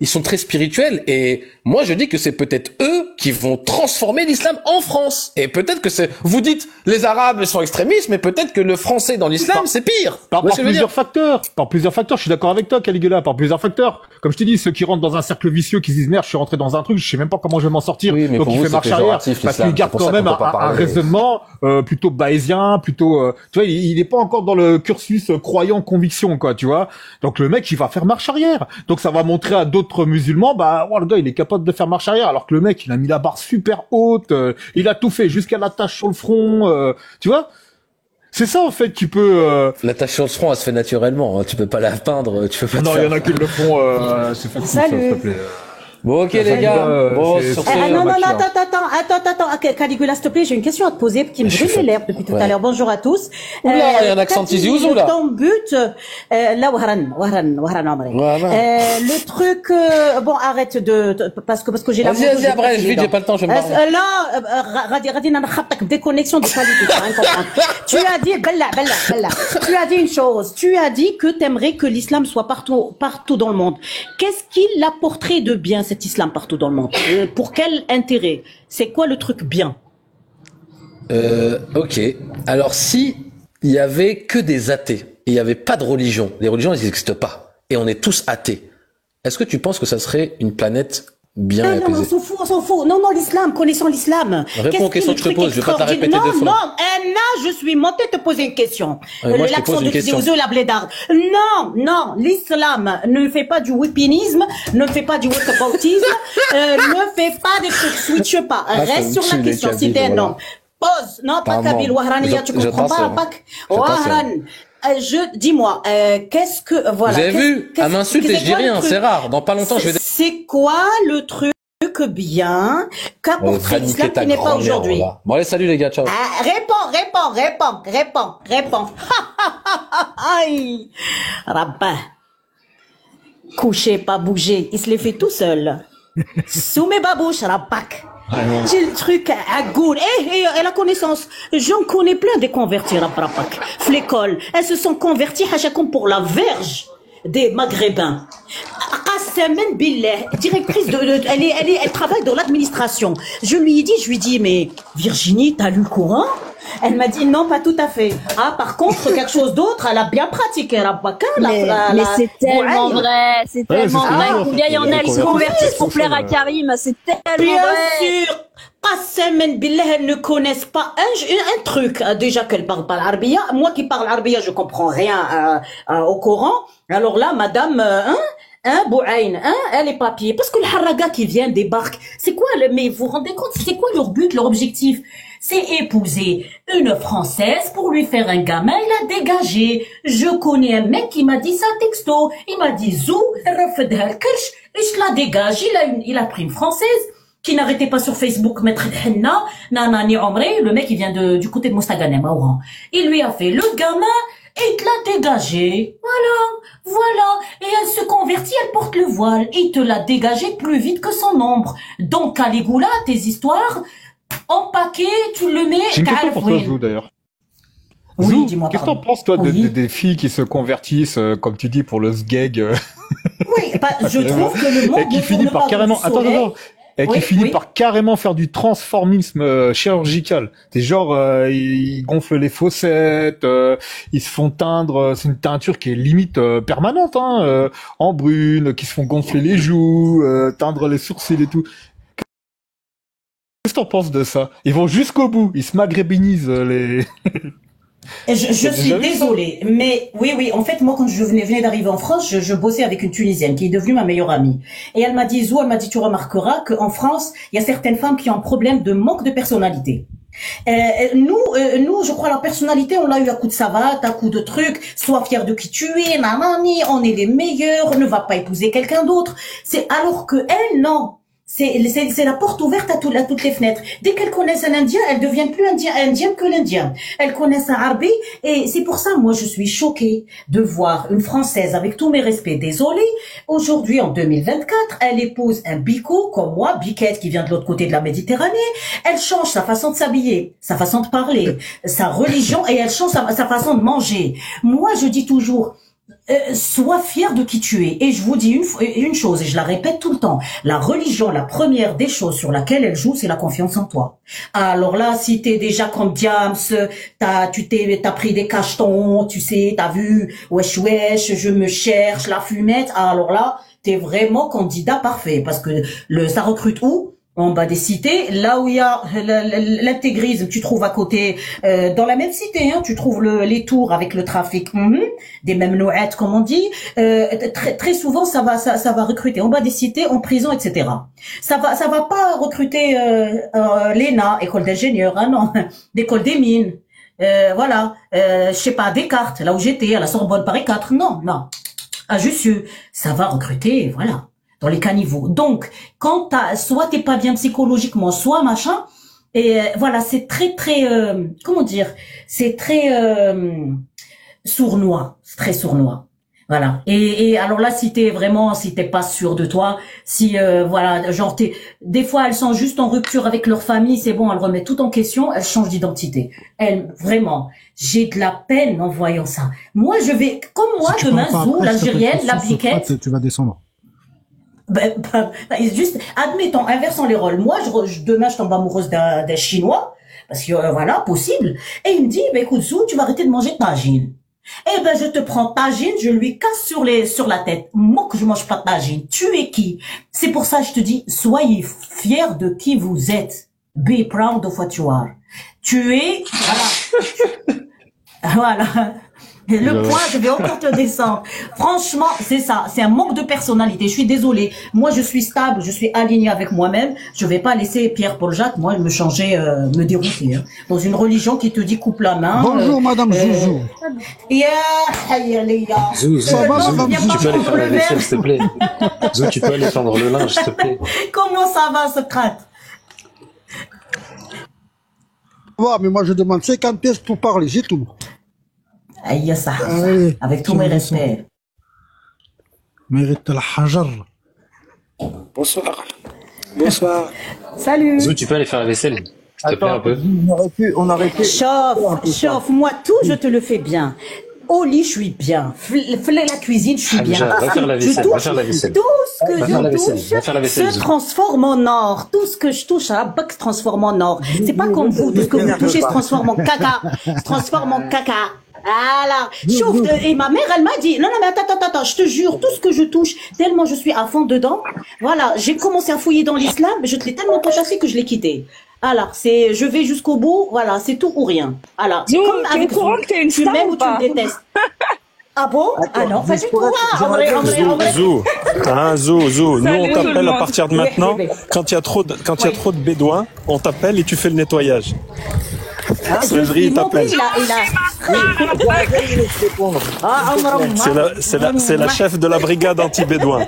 Ils sont très spirituels. Et moi, je dis que c'est peut-être eux qui vont transformer l'islam en France. Et peut-être que vous dites, les Arabes sont extrémistes, mais peut-être que le français dans l'islam, c'est pire. Par Vous voyez ce que je veux dire? plusieurs facteurs. Par plusieurs facteurs. Je suis d'accord avec toi, Caligula. Par plusieurs facteurs. Comme je t'ai dit, ceux qui rentrent dans un cercle vicieux, qui se disent merde, je suis rentré dans un truc, je sais même pas comment je vais m'en sortir. Oui, mais donc pour il vous, fait c'est marche arrière. péjoratif, Parce l'islam. qu'il garde C'est pour quand ça même qu'on peut pas un parler. raisonnement plutôt bayésien, plutôt. Tu vois, il est pas encore dans le cursus croyant conviction, quoi. Tu vois. Donc le mec, il va faire marche arrière. Donc ça va montrer à d'autres musulmans, bah, le gars, il est capable de faire marche arrière. Alors que le mec, il a mis la barre super haute. Il a tout fait jusqu'à la tache sur le front. Tu vois. C'est ça en fait qui peut. La tache sur le front, elle se fait naturellement. Hein. Tu peux pas la peindre. Tu peux pas. Non, te il y faire... en a qui le font. C'est facile, ça, Salut. s'il te plaît. Bon, ok, les gars. Bon, sur ce, non, Caligula, s'il te plaît, j'ai une question à te poser qui me brûle les lèvres depuis tout à l'heure. Bonjour à tous. Oula, il y a un accent Tizi Ouzou, là. Ton but, là, Wahran, Omri. Le truc, bon, arrête parce que j'ai la moto. Vas-y, après, je j'ai pas le temps, je vais me barrer. Là, déconnexion de qualité. Tu as dit, Bella. Tu as dit une chose. Tu as dit que t'aimerais que l'islam soit partout dans le monde. Qu'est-ce qu'il apporterait de bien, cet islam partout dans le monde? Pour quel intérêt? C'est quoi le truc bien? Ok. Alors, si il y avait que des athées et il y avait pas de religion, les religions, elles n'existent pas, et on est tous athées, est-ce que tu penses que ça serait une planète bien et Non, apaisée? on s'en fout. Non, l'islam, connaissons l'islam. Réponds aux questions que je te pose, je vais pas te la répéter deux fois. Non, là, je suis montée te poser une question. Moi, je te pose une question. La blédarde. Non, l'islam ne fait pas du whippinisme, ne fait pas du whataboutisme, ne fait pas des trucs, switch pas. Reste sur la question, si t'es un homme. Pause. Non, pas Kabil Wahrania, tu comprends pas, Pak? Wahran. Dis-moi, qu'est-ce que, voilà. Vous avez vu? Elle m'insulte et je dis rien, c'est rare. Dans pas longtemps, je vais... C'est quoi le truc bien qu'apporterait l'islam qui n'est pas aujourd'hui? Bon, allez, salut les gars, ciao. Réponds. Aïe. Rabbin. Coucher, pas bouger. Il se les fait tout seul. Sous mes babouches, Rabbak. J'ai le truc à goût. Et la connaissance. J'en connais plein des convertis, Rabbak. L'école. Elles se sont converties à chacun pour la verge des Maghrébins. Qassaman billah, directrice elle travaille dans l'administration. Je lui dis, mais Virginie, t'as lu le Coran? Elle m'a dit non, pas tout à fait. Ah, par contre, quelque chose d'autre, elle a bien pratiqué Rabbaka. Mais c'est tellement vrai, c'est tellement vrai. Combien il y en a qui se convertissent pour plaire à Karim, c'est tellement vrai. Bien sûr. Qassaman billah, elles ne connaissent pas un truc. Déjà qu'elles parlent pas l'arabiya. Moi qui parle l'arabiya, je comprends rien au Coran. Alors là, madame, Bouaïn, elle est papier. Parce que le haraga qui vient débarque, c'est quoi mais vous vous rendez compte, c'est quoi leur but, leur objectif? C'est épouser une Française pour lui faire un gamin, il a dégagé. Je connais un mec qui m'a dit ça texto. Il m'a dit, Zou, refedha al-kirsh, je la dégage. Il a pris une Française qui n'arrêtait pas sur Facebook mettre henna, nanani omri, le mec il vient du côté de Mostaganem, à Oran. Il lui a fait le gamin, et il te l'a dégagé. Voilà. Et elle se convertit, elle porte le voile. Il te l'a dégagé plus vite que son ombre. Donc, Caligula, tes histoires, en paquet, tu le mets... J'ai une question pour toi, Zou, d'ailleurs. Oui, Zou, dis-moi. qu'est-ce que t'en penses, toi, des filles qui se convertissent, comme tu dis, pour le sgeg Oui, je trouve que le monde... Et qui finit par carrément... Attends. Et qui finit par carrément faire du transformisme chirurgical. C'est genre, ils gonflent les fossettes, ils se font teindre, c'est une teinture qui est limite permanente, en brune, qui se font gonfler les joues, teindre les sourcils et tout. Qu'est-ce que t'en penses de ça? Ils vont jusqu'au bout, ils se maghrébinisent les... Je suis désolée, mais oui, en fait, moi, quand je venais d'arriver en France, je bossais avec une Tunisienne qui est devenue ma meilleure amie. Et elle m'a dit, Zou, tu remarqueras qu'en France, il y a certaines femmes qui ont un problème de manque de personnalité. Nous, je crois, la personnalité, on l'a eu à coup de savate, à coup de trucs, sois fier de qui tu es, nanani, on est les meilleurs, ne va pas épouser quelqu'un d'autre. Alors que elle, non. C'est la porte ouverte à toutes les fenêtres. Dès qu'elles connaissent un Indien, elles deviennent plus indiennes que l'Indien. Elles connaissent un Arabe et c'est pour ça, moi, je suis choquée de voir une Française, avec tous mes respects, désolée, aujourd'hui, en 2024, elle épouse un bico, comme moi, biquette, qui vient de l'autre côté de la Méditerranée. Elle change sa façon de s'habiller, sa façon de parler, sa religion et elle change sa façon de manger. Moi, je dis toujours, sois fier de qui tu es. Et je vous dis une chose, et je la répète tout le temps. La religion, la première des choses sur laquelle elle joue, c'est la confiance en toi. Alors là, si t'es déjà comme Diams, t'as pris des cachetons, tu sais, t'as vu, wesh, je me cherche, la fumette, alors là, t'es vraiment candidat parfait. Parce que ça recrute où? En bas des cités, là où il y a l'intégrisme, tu trouves à côté, dans la même cité, hein, tu trouves les tours avec le trafic, des mêmes nouettes comme on dit. Très souvent, ça va recruter en bas des cités, en prison, etc. Ça va pas recruter l'ENA, école d'ingénieur, hein, non, l'école des mines, voilà, je sais pas, Descartes, là où j'étais, à la Sorbonne Paris 4, non, à Jussieu, ça va recruter, voilà. Dans les caniveaux. Donc, quand soit t'es pas bien psychologiquement, soit machin, et voilà, c'est très, comment dire, c'est très sournois, c'est très sournois. Voilà. Et alors là, si t'es pas sûr de toi, si voilà, genre des fois elles sont juste en rupture avec leur famille, c'est bon, elles remettent tout en question, elles changent d'identité. Vraiment, j'ai de la peine en voyant ça. Moi, je vais, comme moi, demain, Zou, l'Algérienne, la biquette. Tu vas descendre. Juste, admettons, inversons les rôles. Moi, demain, je tombe amoureuse d'un Chinois, parce que, voilà, possible. Et il me dit, écoute, Zou, tu vas arrêter de manger tagine. Eh ben, je te prends tagine, je lui casse sur la tête. Moi, que je mange pas de tagine. Tu es qui? C'est pour ça que je te dis, soyez fiers de qui vous êtes. Be proud of what you are. Tu es, voilà. Voilà. Le point, je vais encore te descendre. Franchement, c'est ça. C'est un manque de personnalité. Je suis désolée. Moi, je suis stable. Je suis alignée avec moi-même. Je vais pas laisser Pierre-Paul Jacques, moi, me changer, me dérouter. Hein. Dans une religion qui te dit coupe la main. Bonjour, madame Zouzou. Zou, tu peux aller faire la vaisselle, s'il te plaît. Zou, tu peux aller tendre le linge, s'il te plaît. Comment ça va, Socrate? Ouais, mais moi, je demande 50 pièces pour parler, c'est tout. Aïe, ça. Avec tous mes respects. Mérite la hajar. Bonsoir. Bonsoir. Salut. Zou, tu peux aller faire la vaisselle, s'il te plaît, un peu. On aurait pu. Chauffe, moi, tout, je te le fais bien. Au lit, je suis bien. La cuisine, je suis bien. Va faire la vaisselle, va faire la vaisselle. Tout ce que je touche se transforme en or. Tout ce que je touche à la bac se transforme en or. C'est pas comme vous, tout ce que vous touchez se transforme en caca. Se transforme en caca. Voilà. Et ma mère, elle m'a dit, non, mais attends, je te jure, tout ce que je touche, tellement je suis à fond dedans, voilà, j'ai commencé à fouiller dans l'islam, mais je te l'ai tellement pourchassé que je l'ai quitté. Alors, je vais jusqu'au bout, voilà, c'est tout ou rien. Alors, c'est comme avec vous, tu m'aimes ou tu me détestes. Ah bon? Ah non, pas du tout. Zou, nous on t'appelle à partir de maintenant, quand il y a trop de bédouins, on t'appelle et tu fais le nettoyage. Cédric t'appelle. C'est la chef de la brigade anti-bédouin.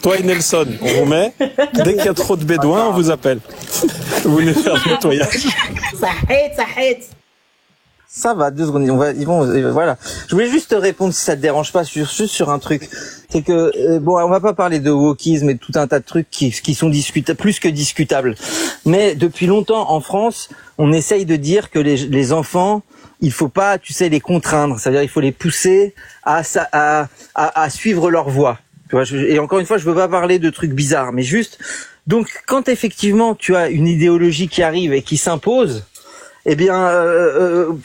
Toi et Nelson, on vous met. Dès qu'il y a trop de bédouins, on vous appelle. Vous venez faire le nettoyage. Ça va, 2 secondes. Voilà. Je voulais juste te répondre, si ça te dérange pas, juste sur un truc. C'est que, bon, on va pas parler de wokisme et tout un tas de trucs qui sont plus que discutables. Mais depuis longtemps, en France, on essaye de dire que les enfants, il faut pas, tu sais, les contraindre. C'est-à-dire, il faut les pousser à suivre leur voie. Tu vois, et encore une fois, je veux pas parler de trucs bizarres, mais juste, donc, quand effectivement, tu as une idéologie qui arrive et qui s'impose, eh bien,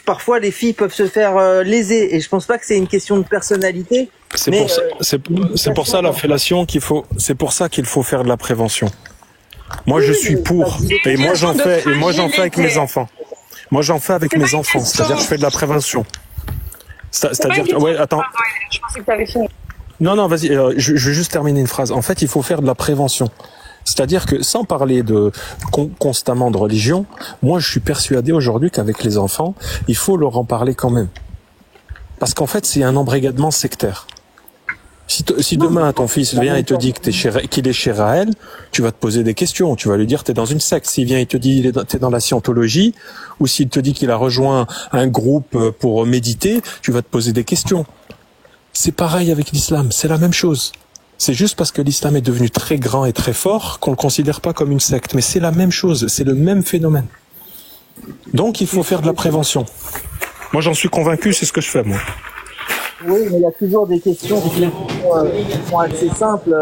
parfois les filles peuvent se faire léser, et je pense pas que c'est une question de personnalité. C'est pour ça la fellation c'est pour ça qu'il faut faire de la prévention. Moi, je suis pour, et moi j'en fais avec mes enfants. Moi, j'en fais avec mes enfants, c'est-à-dire que je fais de la prévention. C'est-à-dire, ouais, attends. Je pensais que t'avais fini. Non, vas-y, je vais juste terminer une phrase. En fait, il faut faire de la prévention. C'est-à-dire que sans parler constamment de religion, moi je suis persuadé aujourd'hui qu'avec les enfants, il faut leur en parler quand même. Parce qu'en fait, c'est un embrigadement sectaire. Si demain ton fils vient et te dit que qu'il est chez Raël, tu vas te poser des questions. Tu vas lui dire t'es dans une secte. S'il vient et te dit t'es dans la scientologie, ou s'il te dit qu'il a rejoint un groupe pour méditer, tu vas te poser des questions. C'est pareil avec l'islam, c'est la même chose. C'est juste parce que l'islam est devenu très grand et très fort qu'on le considère pas comme une secte. Mais c'est la même chose, c'est le même phénomène. Donc il faut faire de la prévention. Moi j'en suis convaincu, c'est ce que je fais moi. Oui, mais il y a toujours des questions qui sont assez simples.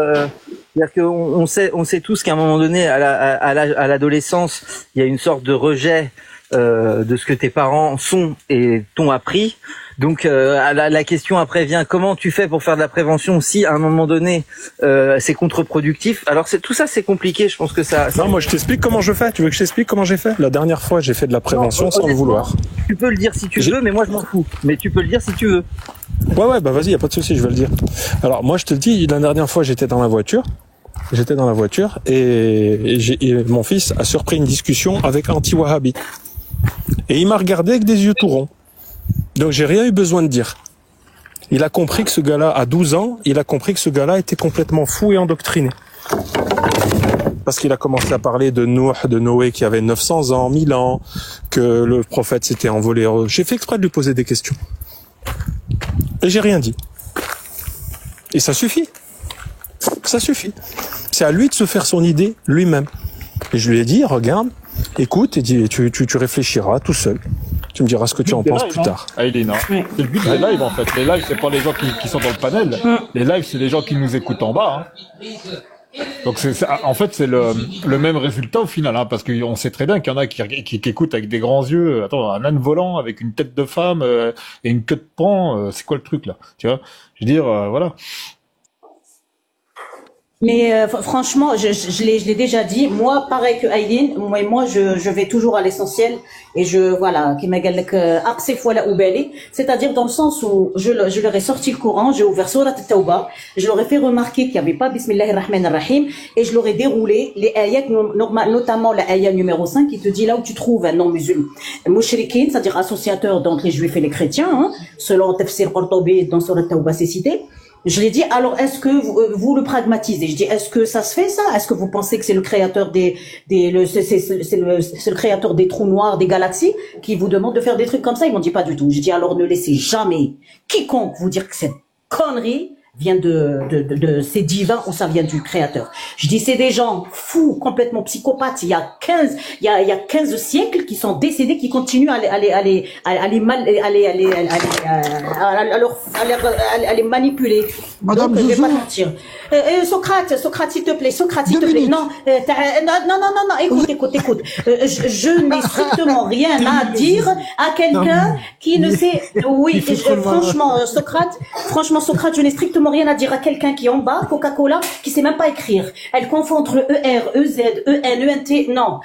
C'est-à-dire qu'on sait tous qu'à un moment donné, à l'adolescence, il y a une sorte de rejet de ce que tes parents sont et t'ont appris. Donc la question après vient, comment tu fais pour faire de la prévention si à un moment donné c'est contre-productif? Alors tout ça c'est compliqué, je pense que ça... Non, moi je t'explique comment je fais. Tu veux que je t'explique comment j'ai fait? La dernière fois j'ai fait de la prévention sans le vouloir. Tu peux le dire si tu veux, mais moi je m'en fous. Mais tu peux le dire si tu veux. Ouais, bah vas-y, y a pas de souci, je vais le dire. Alors moi je te le dis, la dernière fois j'étais dans la voiture et mon fils a surpris une discussion avec un anti-wahhabite. Et il m'a regardé avec des yeux tout ronds. Donc j'ai rien eu besoin de dire. Il a compris que ce gars-là, à 12 ans, il a compris que ce gars-là était complètement fou et endoctriné. Parce qu'il a commencé à parler de Noé qui avait 900 ans, 1000 ans, que le prophète s'était envolé. J'ai fait exprès de lui poser des questions. Et j'ai rien dit. Et ça suffit. Ça suffit. C'est à lui de se faire son idée lui-même. Et je lui ai dit, regarde, écoute, et tu réfléchiras tout seul. Tu me diras ce que tu en penses plus tard. Aileen, hein. C'est le but des lives en fait. Les lives, c'est pas les gens qui sont dans le panel. Les lives, c'est les gens qui nous écoutent en bas. Hein. Donc en fait, c'est le même résultat au final, hein, parce qu'on sait très bien qu'il y en a qui écoutent avec des grands yeux. Attends, un âne volant avec une tête de femme et une queue de pan, c'est quoi le truc là? Tu vois? Je veux dire, voilà. Mais franchement, je l'ai déjà dit. Moi, pareil que Aileen, moi je vais toujours à l'essentiel et voilà, qui m'a accès fois la oubali, c'est-à-dire dans le sens où je leur ai sorti le Coran, j'ai ouvert Surat At-Tawbah, je leur ai fait remarquer qu'il n'y avait pas Bismillahir Rahmanir Rahim et je leur ai déroulé les ayats, notamment la ayat numéro 5 qui te dit là où tu trouves un non-musulman, mushrikin, c'est-à-dire associateur entre les juifs et les chrétiens, hein, selon Tafsir Qurtubi dans Surat At-Tawbah c'est cité. Je l'ai dit, alors est-ce que vous le pragmatisez? Je dis, est-ce que ça se fait ça? Est-ce que vous pensez que c'est le créateur c'est le créateur des trous noirs, des galaxies, qui vous demande de faire des trucs comme ça? Ils m'ont dit pas du tout. Je dis, alors ne laissez jamais quiconque vous dire que cette connerie vient de ces divins ou ça vient du créateur. Je dis, c'est des gens fous, complètement psychopathes. Il y a 15 siècles qui sont décédés, qui continuent à les manipuler. Madame Donc, je vais Zouzou. pas mentir. Socrate, s'il te plaît, non, non, écoute. Je n'ai strictement rien à dire à quelqu'un qui ne sait, oui, franchement, Socrate, je n'ai strictement rien à dire à quelqu'un qui est en bas, Coca-Cola, qui sait même pas écrire. Elle confond entre ER, EZ, EN, ENT, non.